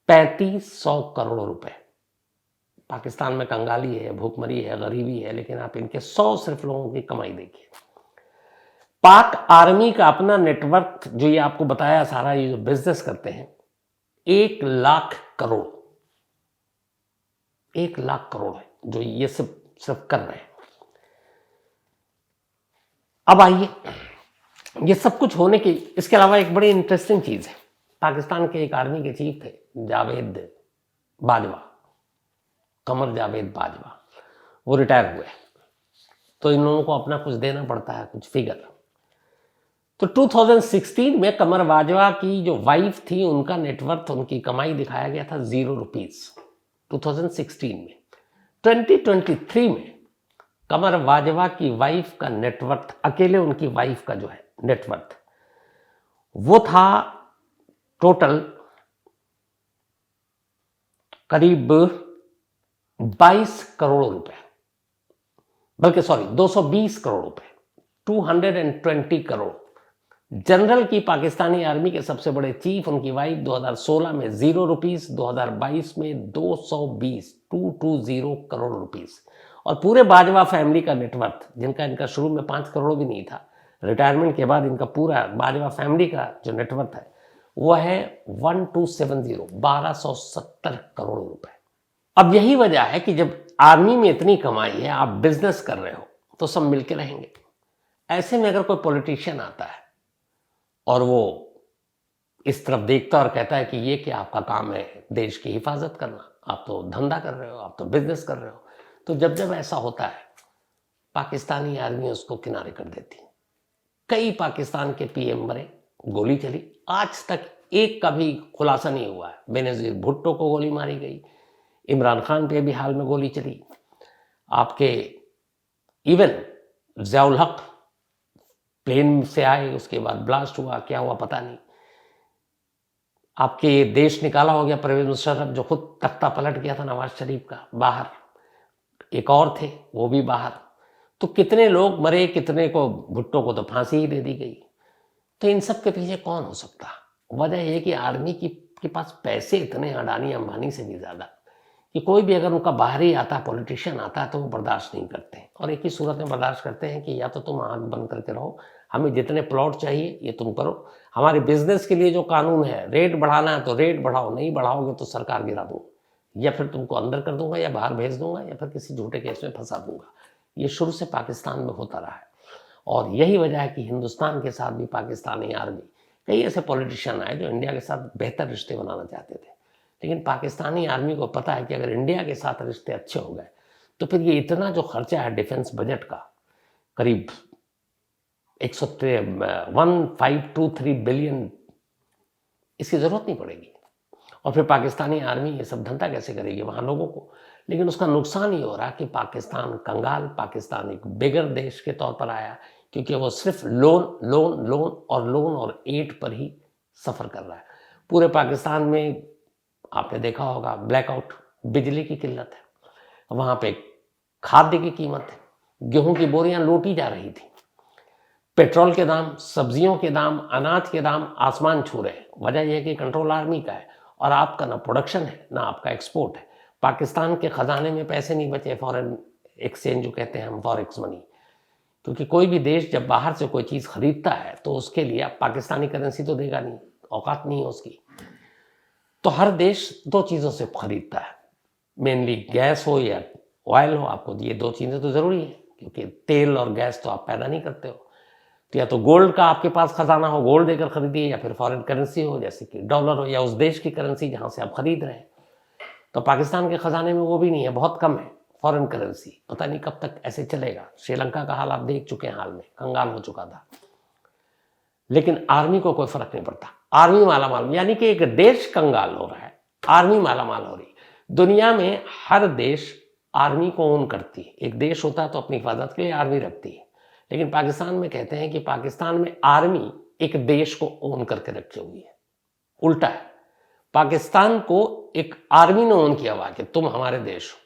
3,500 करोड़ रुपए। पाकिस्तान में कंगाली है, भूखमरी है, गरीबी है, लेकिन आप इनके 100 सिर्फ लोगों की कमाई देखिए। पाक आर्मी का अपना नेटवर्क जो ये आपको बताया सारा, ये जो बिजनेस करते हैं, 1 लाख करोड़, 1 लाख करोड़ है जो ये सिर्फ कर रहे हैं। अब आइए, ये सब कुछ होने की, इसके अलावा एक बड़ी इंटरेस्टिंग चीज है, पाकिस्तान के एक आर्मी के चीफ थे जावेद बाजवा, कमर जावेद बाजवा, वो रिटायर हुए, तो इन लोगों को अपना कुछ देना पड़ता है, कुछ फिगर। तो 2016 में कमर बाजवा की जो वाइफ थी उनका नेटवर्थ, उनकी कमाई दिखाया गया था 0 रुपीज 2016 में। 2023 में कमर बाजवा की वाइफ का नेटवर्थ, अकेले उनकी वाइफ का जो है नेटवर्थ, वो था टोटल करीब 22 करोड़ रुपए, बल्कि सॉरी 220 करोड़ रुपए, 220 करोड़। जनरल की पाकिस्तानी आर्मी के सबसे बड़े चीफ, उनकी वाइफ 2016 में 0 रुपीज, 2022 में 220 करोड़ रुपीज। और पूरे बाजवा फैमिली का नेटवर्थ, जिनका इनका शुरू में 5 करोड़ भी नहीं था, रिटायरमेंट के बाद इनका पूरा बाजवा फैमिली का जो नेटवर्थ है वो है 1270 करोड़ रुपए। अब यही वजह है कि जब आर्मी में इतनी कमाई है, आप बिजनेस कर रहे हो तो सब मिलके रहेंगे। ऐसे में अगर कोई पॉलिटिशियन आता है और वो इस तरफ देखता और कहता है कि ये क्या आपका काम है देश की हिफाजत करना, आप तो धंधा कर रहे हो, आप तो बिजनेस कर रहे हो, तो जब जब ऐसा होता है पाकिस्तानी आर्मी उसको किनारे कर देती। कई पाकिस्तान के पीएम मरे, गोली चली, आज तक एक का भी खुलासा नहीं हुआ है। बेनजीर भुट्टो को गोली मारी गई, इमरान खान पे भी हाल में गोली चली, आपके इवन ज़ियाउल हक प्लेन से आए, उसके बाद ब्लास्ट हुआ, क्या हुआ पता नहीं। आपके देश निकाला हो गया परवेज मुशर्रफ, जो खुद तख्ता पलट गया था नवाज शरीफ का, बाहर। एक और थे, वो भी बाहर। तो कितने लोग मरे, कितने को, भुट्टो को तो फांसी ही दे दी गई। तो इन सब के पीछे कौन हो सकता? वजह यह कि आर्मी के पास पैसे इतने, अडानी अंबानी से भी ज्यादा, कि कोई भी अगर उनका बाहरी आता, पॉलिटिशियन आता है, तो वो बर्दाश्त नहीं करते। और एक ही सूरत में बर्दाश्त करते हैं कि या तो तुम आंख बंद करके रहो, हमें जितने प्लॉट चाहिए ये तुम करो, हमारे बिजनेस के लिए जो कानून है, रेट बढ़ाना है तो रेट बढ़ाओ, नहीं बढ़ाओगे तो सरकार गिरा दूंगा, या फिर तुमको अंदर कर दूंगा, या बाहर भेज दूंगा, या फिर किसी झूठे केस में फंसा दूंगा। ये शुरू से पाकिस्तान में होता रहा है। और यही वजह है कि हिंदुस्तान के साथ भी पाकिस्तानी आर्मी, कई ऐसे पॉलिटिशियन आए जो इंडिया के साथ बेहतर रिश्ते बनाना चाहते थे, लेकिन पाकिस्तानी आर्मी को पता है कि अगर इंडिया के साथ रिश्ते अच्छे हो गए तो फिर ये इतना जो खर्चा है डिफेंस बजट का, करीब 1523 बिलियन, इसकी जरूरत नहीं पड़ेगी। और फिर पाकिस्तानी आर्मी ये सब धंधा कैसे करेगी वहाँ लोगों को। लेकिन उसका नुकसान ये हो रहा कि पाकिस्तान कंगाल, पाकिस्तान एक बिगर देश के तौर पर आया, क्योंकि वो सिर्फ लोन लोन लोन और एड पर ही सफ़र कर रहा है। पूरे पाकिस्तान में आपने देखा होगा ब्लैकआउट, बिजली की किल्लत है, वहाँ पे खाद्य की कीमत है, गेहूं की बोरियां लूटी जा रही थी, पेट्रोल के दाम, सब्जियों के दाम, अनाज के दाम आसमान छू रहे हैं। वजह यह है कि कंट्रोल आर्मी का है और आपका ना प्रोडक्शन है ना आपका एक्सपोर्ट है। पाकिस्तान के खजाने में पैसे नहीं बचे फॉरेन एक्सचेंज जो कहते हैं हम, फॉरेक्स मनी, क्योंकि कोई भी देश जब बाहर से कोई चीज़ खरीदता है तो उसके लिए आप पाकिस्तानी करेंसी तो देगा नहीं, औकात नहीं है उसकी। तो हर देश दो चीज़ों से खरीदता है, मेनली गैस हो या ऑयल हो, आपको ये दो चीज़ें तो ज़रूरी है, क्योंकि तेल और गैस तो आप पैदा नहीं करते हो। तो या तो गोल्ड का आपके पास खजाना हो, गोल्ड देकर खरीदिए, या फिर फॉरेन करेंसी हो जैसे कि डॉलर हो, या उस देश की करेंसी जहाँ से आप खरीद रहे हैं। तो पाकिस्तान के खजाने में वो भी नहीं है, बहुत कम है फॉरेन करेंसी। पता नहीं कब तक ऐसे चलेगा। श्रीलंका का हाल आप देख चुके हैं, हाल में कंगाल हो चुका था। लेकिन आर्मी को कोई फर्क नहीं पड़ता, आर्मी माला माल, यानी कि एक देश कंगाल हो रहा है, आर्मी माला माल हो रही। दुनिया में हर देश आर्मी को ओन करती है। एक देश होता है तो अपनी हिफाजत के लिए आर्मी रखती है, लेकिन पाकिस्तान में कहते हैं कि पाकिस्तान में आर्मी एक देश को ओन करके रखी हुई है। उल्टा है, पाकिस्तान को एक आर्मी ने ओन किया हुआ कि तुम हमारे देश हो,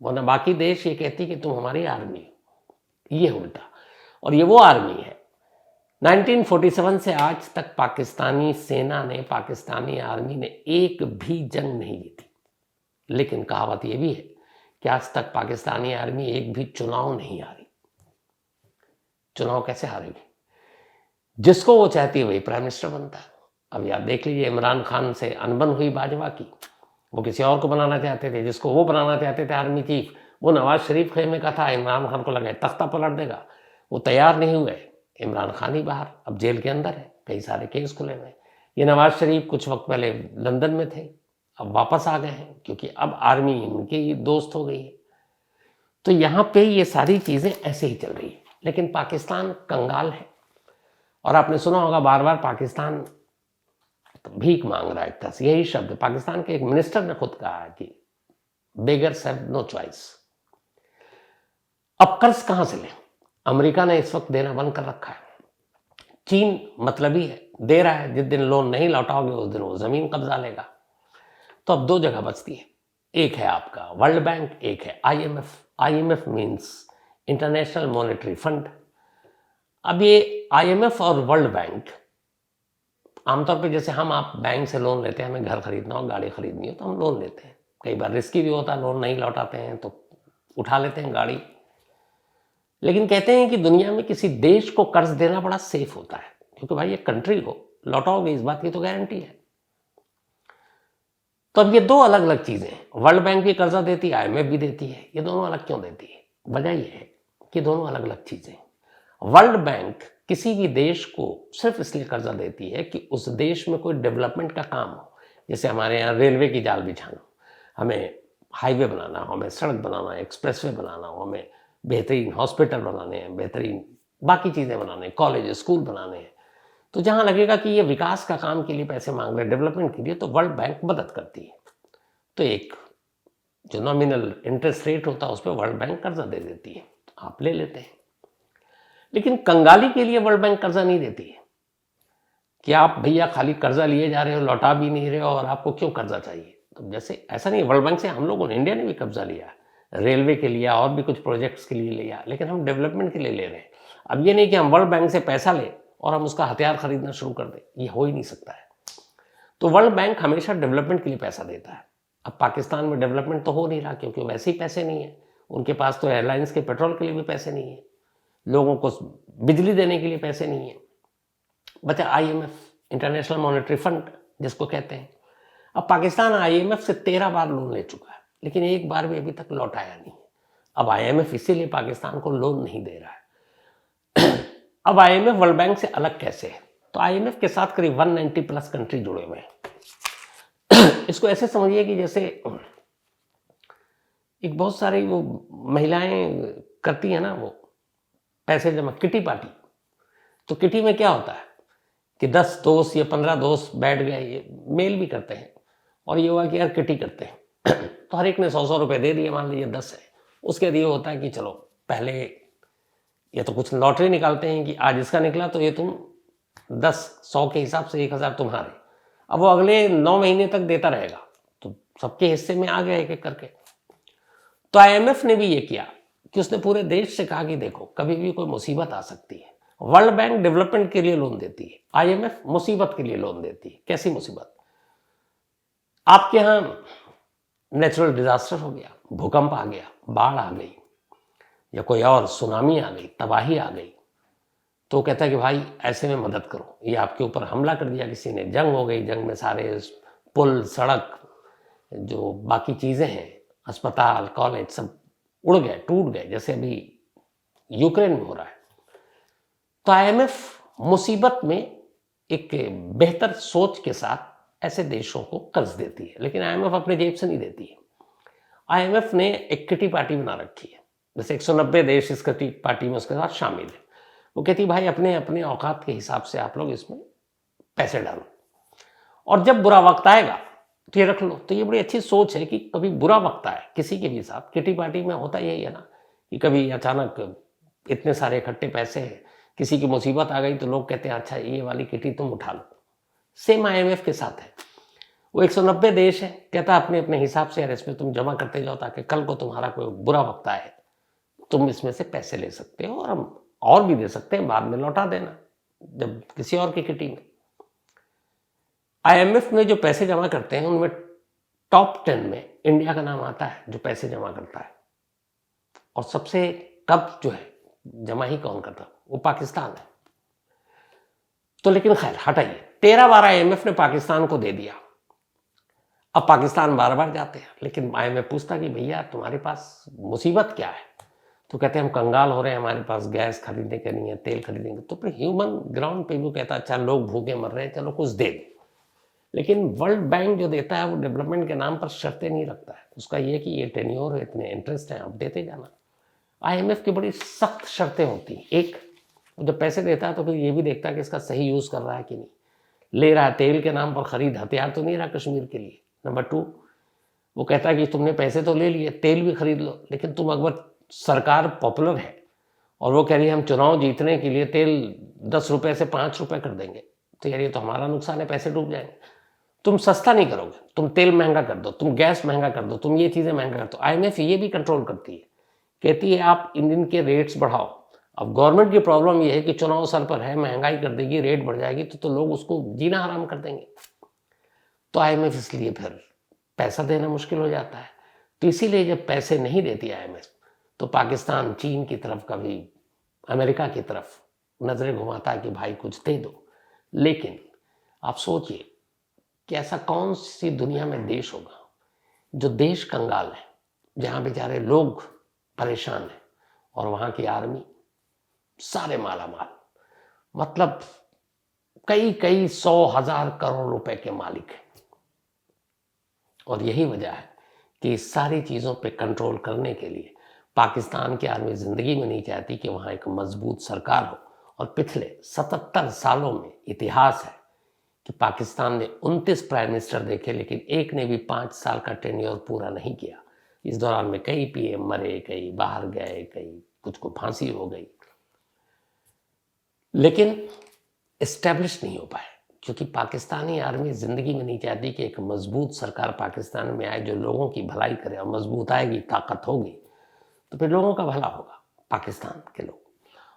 वरना बाकी देश ये कहती कि तुम हमारी आर्मी हो। ये उल्टा, और ये वो आर्मी है। 1947 से आज तक पाकिस्तानी सेना ने, पाकिस्तानी आर्मी ने एक भी जंग नहीं जीती। लेकिन कहावत ये भी है कि आज तक पाकिस्तानी आर्मी एक भी चुनाव नहीं हारी। चुनाव कैसे हारेगी? जिसको वो चाहती है वही प्राइम मिनिस्टर बनता है। अभी आप देख लीजिए, इमरान खान से अनबन हुई बाजवा की, वो किसी और को बनाना चाहते थे, जिसको वो बनाना चाहते थे आर्मी चीफ, वो नवाज शरीफ खेमे का था। इमरान खान को लगा तख्ता पलट देगा, वो तैयार नहीं हुए। इमरान खान ही बाहर, अब जेल के अंदर है, कई सारे केस खुले हुए। ये नवाज शरीफ कुछ वक्त पहले लंदन में थे, अब वापस आ गए हैं, क्योंकि अब आर्मी उनकी दोस्त हो गई है। तो यहाँ पे ये सारी चीज़ें ऐसे ही चल रही है। लेकिन पाकिस्तान कंगाल है, और आपने सुना होगा बार बार पाकिस्तान भीख मांग रहा है। एक तरह से यही शब्द पाकिस्तान के एक मिनिस्टर ने खुद कहा है कि बेगर्स हैव नो चॉइस। अब कर्ज कहां से लें? अमेरिका ने इस वक्त देना बंद कर रखा है, चीन मतलब ही है, दे रहा है। जिस दिन लोन नहीं लौटाओगे उस दिन वो जमीन कब्जा लेगा। तो अब दो जगह बचती है, एक है आपका वर्ल्ड बैंक, एक है IMF. IMF means international monetary fund. अब ये आईएमएफ और वर्ल्ड बैंक आमतौर पे, जैसे हम आप बैंक से लोन लेते हैं, हमें घर खरीदना हो, गाड़ी खरीदनी हो तो हम लोन लेते हैं। कई बार रिस्की भी होता है, लोन नहीं लौटाते हैं तो उठा लेते हैं गाड़ी। लेकिन कहते हैं कि दुनिया में किसी देश को कर्ज देना बड़ा सेफ होता है, क्योंकि भाई ये कंट्री हो, लौटाओगे इस बात की तो गारंटी है। तो अब ये दो अलग अलग चीजें हैं। वर्ल्ड बैंक भी कर्जा देती है, आईएमएफ भी देती है। ये दोनों अलग क्यों देती है? वजह यह है कि दोनों अलग अलग चीजें। वर्ल्ड बैंक किसी भी देश को सिर्फ इसलिए कर्जा देती है कि उस देश में कोई डेवलपमेंट का काम हो। जैसे हमारे यहाँ रेलवे की जाल बिछाना, हमें हाईवे बनाना हो, हमें सड़क बनाना है, एक्सप्रेसवे बनाना हो, हमें बेहतरीन हॉस्पिटल बनाने हैं, बेहतरीन बाकी चीज़ें बनाने हैं, कॉलेज स्कूल बनाने हैं। तो जहाँ लगेगा कि ये विकास का काम के लिए पैसे मांग रहे हैं, डेवलपमेंट के लिए, तो वर्ल्ड बैंक मदद करती है। तो एक जो नॉमिनल इंटरेस्ट रेट होता है उस पर वर्ल्ड बैंक कर्जा दे देती है, आप ले लेते हैं। लेकिन कंगाली के लिए वर्ल्ड बैंक कर्जा नहीं देती है कि आप भैया खाली कर्जा लिए जा रहे हो, लौटा भी नहीं रहे हो, और आपको क्यों कर्जा चाहिए। तो जैसे ऐसा नहीं, वर्ल्ड बैंक से हम लोगों ने, इंडिया ने भी कब्जा लिया, रेलवे के लिया और भी कुछ प्रोजेक्ट्स के लिए लिया, लेकिन हम डेवलपमेंट के लिए ले रहे हैं। अब ये नहीं कि हम वर्ल्ड बैंक से पैसा लें और हम उसका हथियार खरीदना शुरू कर दें, ये हो ही नहीं सकता है। तो वर्ल्ड बैंक हमेशा डेवलपमेंट के लिए पैसा देता है। अब पाकिस्तान में डेवलपमेंट तो हो नहीं रहा, क्योंकि वैसे ही पैसे नहीं है उनके पास। तो एयरलाइंस के पेट्रोल के लिए भी पैसे नहीं है, लोगों को बिजली देने के लिए पैसे नहीं है। बचा आईएमएफ, इंटरनेशनल मॉनेटरी फंड जिसको कहते हैं। अब पाकिस्तान आईएमएफ से 13 बार लोन ले चुका है, लेकिन एक बार भी अभी तक लौटाया नहीं है। अब आईएमएफ इसीलिए पाकिस्तान को लोन नहीं दे रहा है। अब आईएमएफ वर्ल्ड बैंक से अलग कैसे है? तो आईएमएफ के साथ करीब 190 प्लस कंट्री जुड़े हुए हैं। इसको ऐसे समझिए कि जैसे एक बहुत सारी वो महिलाएं करती है ना, वो पैसे जमा, किटी पार्टी। तो किटी में क्या होता है कि 10 दोस्त या 15 दोस्त बैठ गए, ये मेल भी करते हैं, और ये हुआ कि यार किटी करते हैं तो हर एक ने 100-100 रुपए दे दिए, मान लीजिए 10 है। उसके बाद ये होता है कि चलो पहले ये तो कुछ लॉटरी निकालते हैं कि आज इसका निकला तो ये तुम 10-100 के हिसाब से 1000 तुम्हारे। अब वो अगले 9 महीने तक देता रहेगा, तो सबके हिस्से में आ गया एक एक करके। तो आईएमएफ ने भी ये किया कि उसने पूरे देश से कहा कि देखो कभी भी कोई मुसीबत आ सकती है। वर्ल्ड बैंक डेवलपमेंट के लिए लोन देती है, आईएमएफ मुसीबत के लिए लोन देती है। कैसी मुसीबत? आपके यहां नेचुरल डिजास्टर हो गया, भूकंप आ गया, बाढ़ आ गई, या कोई और सुनामी आ गई, तबाही आ गई, तो कहता है कि भाई ऐसे में मदद करो। ये आपके ऊपर हमला कर दिया किसी ने, जंग हो गई, जंग में सारे पुल, सड़क, जो बाकी चीजें हैं, अस्पताल, कॉलेज सब उड़ गए, टूट गए, जैसे अभी यूक्रेन में हो रहा है। तो आईएमएफ मुसीबत में एक बेहतर सोच के साथ ऐसे देशों को कर्ज देती है, लेकिन आईएमएफ अपने जेब से नहीं देती है। आईएमएफ ने एक किटी पार्टी बना रखी है, जैसे 190 देश इस किटी पार्टी में उसके साथ शामिल है। वो कहती भाई अपने अपने औकात के हिसाब से आप लोग इसमें पैसे डालो, और जब बुरा वक्त आएगा तो ये रख लो। तो ये बड़ी अच्छी सोच है कि कभी बुरा वक्त आए किसी के भी साथ, किटी पार्टी में होता यही है ना कि कभी अचानक इतने सारे इकट्ठे पैसे हैं, किसी की मुसीबत आ गई तो लोग कहते हैं अच्छा ये वाली किटी तुम उठा लो। सेम आईएमएफ के साथ है, वो 190 देश है, कहता अपने अपने हिसाब से यार इसमें तुम जमा करते जाओ ताकि कल को तुम्हारा कोई बुरा वक्त आए तुम इसमें से पैसे ले सकते हो, और हम और भी दे सकते हैं, बाद में लौटा देना जब किसी और की किटी में। आईएमएफ में जो पैसे जमा करते हैं उनमें टॉप 10 में इंडिया का नाम आता है जो पैसे जमा करता है, और सबसे कब जो है जमा ही कौन करता, वो पाकिस्तान है। तो लेकिन खैर हटाइए, 13 बार आईएमएफ ने पाकिस्तान को दे दिया। अब पाकिस्तान बार बार जाते हैं, लेकिन आईएमएफ पूछता कि भैया तुम्हारे पास मुसीबत क्या है? तो कहते हैं हम कंगाल हो रहे हैं, हमारे पास गैस खरीदने के नहीं है, तेल खरीदेंगे। तो फिर ह्यूमन ग्राउंड पे भी कहता अच्छा लोग भूखे मर रहे हैं, चलो कुछ दे दो। लेकिन वर्ल्ड बैंक जो देता है वो डेवलपमेंट के नाम पर शर्तें नहीं रखता है, उसका ये कि ये टेन्योर है, इतने इंटरेस्ट है, आप देते जाना। आईएमएफ की बड़ी सख्त शर्तें होती हैं। एक, जब पैसे देता है तो फिर ये भी देखता है कि इसका सही यूज कर रहा है कि नहीं, ले रहा है तेल के नाम पर खरीद, हथियार तो नहीं रहा कश्मीर के लिए। नंबर 2, वो कहता है कि तुमने पैसे तो ले लिए, तेल भी खरीद लो, लेकिन तुम अगर सरकार पॉपुलर है और वो कह रही है हम चुनाव जीतने के लिए तेल 10 रुपए से 5 रुपए कर देंगे, तो यार ये तो हमारा नुकसान है, पैसे डूब जाएंगे। तुम सस्ता नहीं करोगे, तुम तेल महंगा कर दो, तुम गैस महंगा कर दो, तुम ये चीजें महंगा कर दो। आईएमएफ ये भी कंट्रोल करती है, कहती है आप इन के रेट्स बढ़ाओ। अब गवर्नमेंट की प्रॉब्लम ये है कि चुनाव सर पर है, महंगाई कर देगी, रेट बढ़ जाएगी, तो लोग उसको जीना हराम कर देंगे। तो आईएमएफ इसलिए फिर पैसा देना मुश्किल हो जाता है। तो इसीलिए जब पैसे नहीं देती आईएमएफ तो पाकिस्तान चीन की तरफ, कभी अमेरिका की तरफ नजरें घुमाता है कि भाई कुछ दे दो। लेकिन आप सोचिए कि ऐसा कौन सी दुनिया में देश होगा जो देश कंगाल है, जहां बेचारे लोग परेशान हैं और वहां की आर्मी सारे माला माल, मतलब कई कई 100,000 करोड़ रुपए के मालिक हैं। और यही वजह है कि इस सारी चीज़ों पे कंट्रोल करने के लिए पाकिस्तान की आर्मी ज़िंदगी में नहीं चाहती कि वहाँ एक मजबूत सरकार हो। और पिछले 77 सालों में इतिहास है कि पाकिस्तान ने 29 प्राइम मिनिस्टर देखे, लेकिन एक ने भी 5 साल का टेन्योर पूरा नहीं किया। इस दौरान में कई पीएम मरे, कई बाहर गए, कई कुछ को फांसी हो गई, लेकिन एस्टेब्लिश नहीं हो पाए, क्योंकि पाकिस्तानी आर्मी जिंदगी में नहीं चाहती कि एक मजबूत सरकार पाकिस्तान में आए जो लोगों की भलाई करे। और मजबूत आएगी, ताकत होगी, तो फिर लोगों का भला होगा, पाकिस्तान के लोग।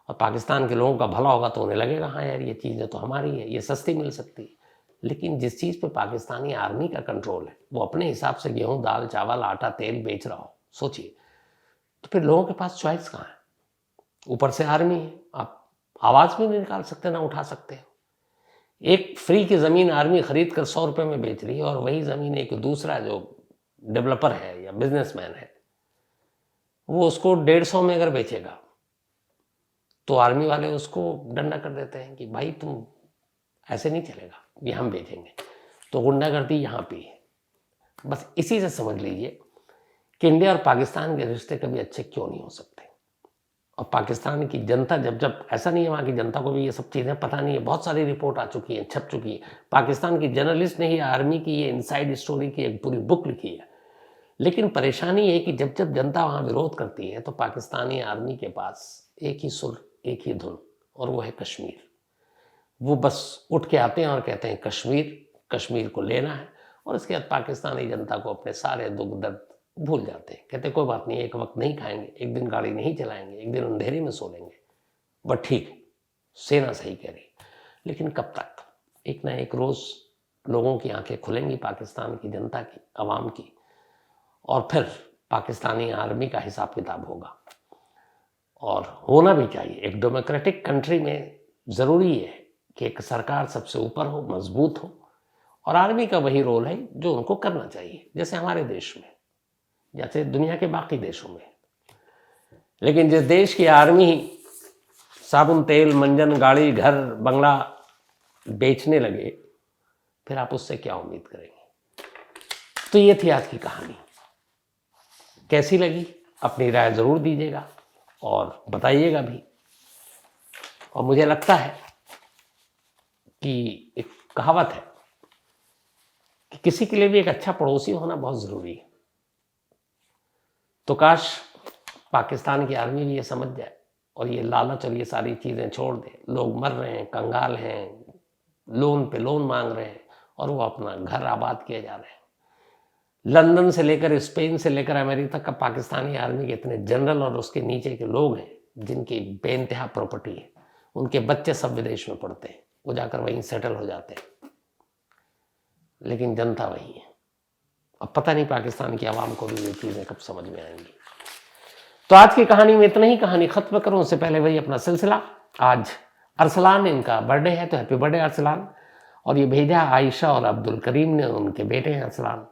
और पाकिस्तान के लोगों का भला होगा तो उन्हें लगेगा हाँ यार ये चीज़ें तो हमारी है, ये सस्ती मिल सकती है। लेकिन जिस चीज़ पे पाकिस्तानी आर्मी का कंट्रोल है, वो अपने हिसाब से गेहूँ, दाल, चावल, आटा, तेल बेच रहा हो, सोचिए, तो फिर लोगों के पास चॉइस कहाँ है? ऊपर से आर्मी है, आप आवाज़ भी नहीं निकाल सकते, ना उठा सकते हो। एक फ्री की ज़मीन आर्मी खरीद कर 100 रुपये में बेच रही है, और वही ज़मीन एक दूसरा जो डेवलपर है या बिजनेसमैन है वो उसको 150 में अगर बेचेगा तो आर्मी वाले उसको डंडा कर देते हैं कि भाई तुम ऐसे नहीं चलेगा, ये हम बेचेंगे। तो गुंडागर्दी यहाँ पे है। बस इसी से समझ लीजिए कि इंडिया और पाकिस्तान के रिश्ते कभी अच्छे क्यों नहीं हो सकते। और पाकिस्तान की जनता जब जब ऐसा नहीं है वहाँ की जनता को भी ये सब चीज़ें पता नहीं है, बहुत सारी रिपोर्ट आ चुकी है, छप चुकी है। पाकिस्तान की जर्नलिस्ट ने ही आर्मी की ये इनसाइड स्टोरी की एक पूरी बुक लिखी है। लेकिन परेशानी है कि जब जब जनता वहाँ विरोध करती है तो पाकिस्तानी आर्मी के पास एक ही सुर, एक ही धुन, और वो है कश्मीर। वो बस उठ के आते हैं और कहते हैं कश्मीर, कश्मीर को लेना है, और इसके बाद पाकिस्तानी जनता को अपने सारे दुख दर्द भूल जाते हैं। कहते कोई बात नहीं, एक वक्त नहीं खाएंगे, एक दिन गाड़ी नहीं चलाएंगे, एक दिन अंधेरे में सो लेंगे, बट ठीक, सेना सही कह रही। लेकिन कब तक? एक ना एक रोज़ लोगों की आंखें खुलेंगी, पाकिस्तान की जनता की, आवाम की, और फिर पाकिस्तानी आर्मी का हिसाब किताब होगा। और होना भी चाहिए। एक डेमोक्रेटिक कंट्री में ज़रूरी है कि एक सरकार सबसे ऊपर हो, मजबूत हो, और आर्मी का वही रोल है जो उनको करना चाहिए, जैसे हमारे देश में, जैसे दुनिया के बाकी देशों में। लेकिन जिस देश की आर्मी साबुन, तेल, मंजन, गाड़ी, घर, बंगला बेचने लगे, फिर आप उससे क्या उम्मीद करेंगे? तो ये थी आज की कहानी। कैसी लगी अपनी राय ज़रूर दीजिएगा और बताइएगा भी। और मुझे लगता है कि एक कहावत है कि किसी के लिए भी एक अच्छा पड़ोसी होना बहुत ज़रूरी है। तो काश पाकिस्तान की आर्मी भी ये समझ जाए और ये लालच और ये सारी चीज़ें छोड़ दे। लोग मर रहे हैं, कंगाल हैं, लोन पे लोन मांग रहे हैं, और वो अपना घर आबाद किए जा रहे हैं। लंदन से लेकर स्पेन से लेकर अमेरिका तक का पाकिस्तानी आर्मी के इतने जनरल और उसके नीचे के लोग हैं जिनकी बेइंतहा प्रॉपर्टी है। उनके बच्चे सब विदेश में पढ़ते हैं, वो जाकर वहीं सेटल हो जाते हैं, लेकिन जनता वही है। अब पता नहीं पाकिस्तान की आवाम को भी ये चीज़ें कब समझ में आएंगी। तो आज की कहानी में इतना ही। कहानी खत्म करूं उससे पहले वही अपना सिलसिला। आज अरसलान इनका बर्थडे है, तो हैप्पी बर्थडे अरसलान। और ये भेजा आयशा और अब्दुल करीम ने, उनके बेटे हैं अरसलान।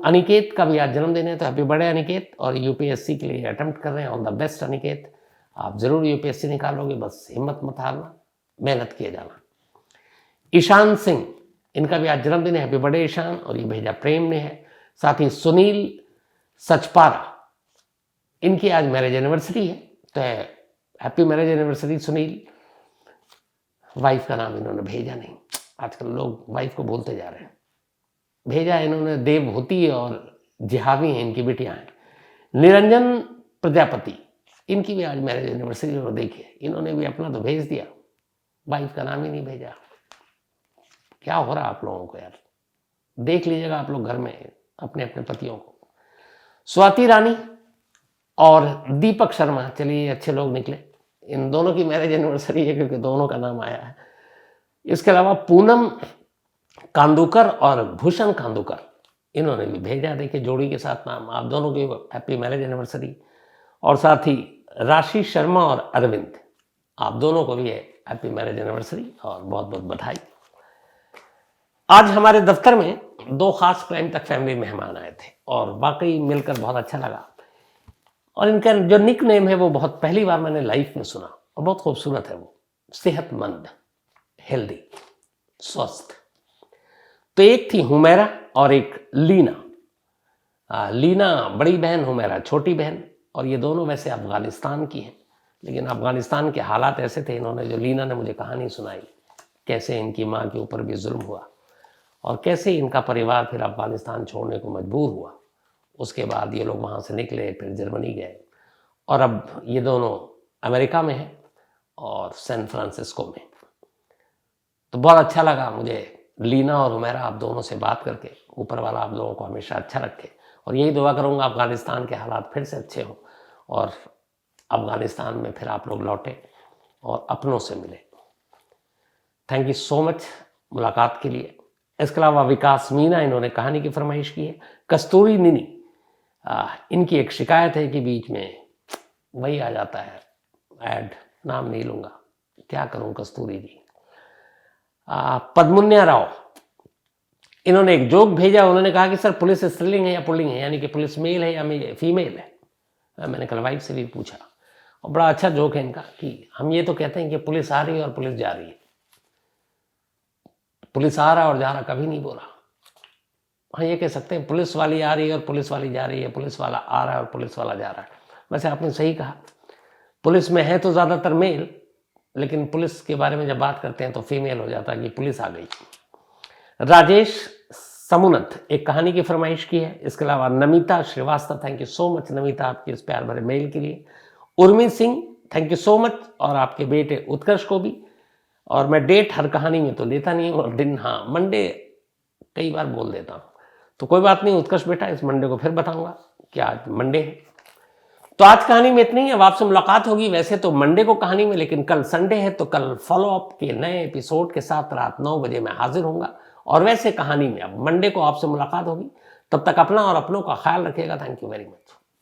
अनिकेत का भी आज जन्मदिन है, तो हैप्पी बर्थडे अनिकेत। और यूपीएससी के लिए अटेम्प्ट कर रहे हैं, ऑल द बेस्ट अनिकेत। आप जरूर यूपीएससी निकालोगे, बस हिम्मत मत हारना, मेहनत किए जाना। ईशान सिंह, इनका भी आज जन्मदिन है, हैप्पी बर्थडे ईशान। और ये भेजा प्रेम ने है। साथ ही सुनील सचपारा, इनकी आज मैरिज एनिवर्सरी है, तो happy marriage anniversary Sunil. Wife का नाम इन्होंने भेजा नहीं, आजकल लोग वाइफ को बोलते जा रहे हैं। भेजा इन्होंने देवभूति और जिहावी हैं, इनकी बेटियां हैं। निरंजन प्रजापति, इनकी भी आज मैरिज एनिवर्सरी। और देखिए इन्होंने भी अपना तो भेज दिया, वाइफ का नाम ही नहीं भेजा। क्या हो रहा है आप लोगों को यार? देख लीजिएगा आप लोग घर में अपने अपने पतियों को। स्वाति रानी और दीपक शर्मा, चलिए अच्छे लोग निकले। इन दोनों की मैरिज एनिवर्सरी है क्योंकि दोनों का नाम आया है। इसके अलावा पूनम कांदूकर और भूषण कांदूकर, इन्होंने भी भेजा। देखिए जोड़ी के साथ नाम, आप दोनों की हैप्पी मैरिज एनिवर्सरी। और साथ ही राशि शर्मा और अरविंद, आप दोनों को भी है हैप्पी मैरिज एनिवर्सरी और बहुत बहुत बधाई। आज हमारे दफ्तर में 2 खास क्राइम तक फैमिली मेहमान आए थे और वाकई मिलकर बहुत अच्छा लगा। और इनका जो निक नेम है वो बहुत पहली बार मैंने लाइफ में सुना और बहुत खूबसूरत है। वो सेहतमंद, हेल्दी, स्वस्थ। तो एक थी हुमैरा और एक लीना। लीना बड़ी बहन, हुमैरा छोटी बहन। और ये दोनों वैसे अफगानिस्तान की हैं, लेकिन अफगानिस्तान के हालात ऐसे थे, इन्होंने जो लीना ने मुझे कहानी सुनाई कैसे इनकी माँ के ऊपर भी जुल्म हुआ और कैसे इनका परिवार फिर अफगानिस्तान छोड़ने को मजबूर हुआ। उसके बाद ये लोग वहाँ से निकले, फिर जर्मनी गए और अब ये दोनों अमेरिका में हैं और सैन फ्रांसिस्को में। तो बहुत अच्छा लगा मुझे लीना और हुमैरा आप दोनों से बात करके। ऊपर वाला आप लोगों को हमेशा अच्छा रखे और यही दुआ करूँगा अफगानिस्तान के हालात फिर से अच्छे हों और अफगानिस्तान में फिर आप लोग लौटे और अपनों से मिले। थैंक यू सो मच मुलाकात के लिए। इसके अलावा विकास मीना, इन्होंने कहानी की फरमाइश की है। कस्तूरी निनी, इनकी एक शिकायत है कि बीच में वही आ जाता है ऐड, नाम नहीं लूँगा, क्या करूँ कस्तूरी जी। पद्मुन्या राव, इन्होंने एक जोक भेजा। उन्होंने कहा कि सर पुलिस स्त्रीलिंग है या पुल्लिंग है, यानी कि पुलिस मेल है या फीमेल है। मैंने कल वाइफ से भी पूछा और बड़ा अच्छा जोक है इनका कि हम ये तो कहते हैं कि पुलिस आ रही है और पुलिस जा रही है। पुलिस आ रहा और जा रहा कभी नहीं बोला। हाँ ये कह सकते हैं पुलिस वाली आ रही है और पुलिस वाली जा रही है, पुलिस वाला आ रहा है और पुलिस वाला जा रहा है। वैसे आपने सही कहा, पुलिस में है तो ज़्यादातर मेल, लेकिन पुलिस के बारे में जब बात करते हैं तो फीमेल हो जाता है कि पुलिस आ गई। राजेश समुनत एक कहानी की फरमाइश की है। इसके अलावा Namita Srivastava, thank you so much Namita आपके इस प्यार भरे मेल के लिए। Urmi Singh, thank you so much, और आपके बेटे उत्कर्ष को भी। और मैं डेट हर कहानी में तो लेता नहीं हूँ, और दिन हाँ मंडे कई बार बोल देता हूँ, तो कोई बात नहीं उत्कर्ष बेटा, इस मंडे को फिर बताऊंगा कि आज मंडे है। तो आज कहानी में इतनी ही। अब आपसे मुलाकात होगी वैसे तो मंडे को कहानी में, लेकिन कल संडे है तो कल फॉलो अप के नए एपिसोड के साथ रात 9 बजे मैं हाजिर होऊंगा। और वैसे कहानी में अब मंडे को आपसे मुलाकात होगी। तब तक अपना और अपनों का ख्याल रखिएगा। Thank you very much.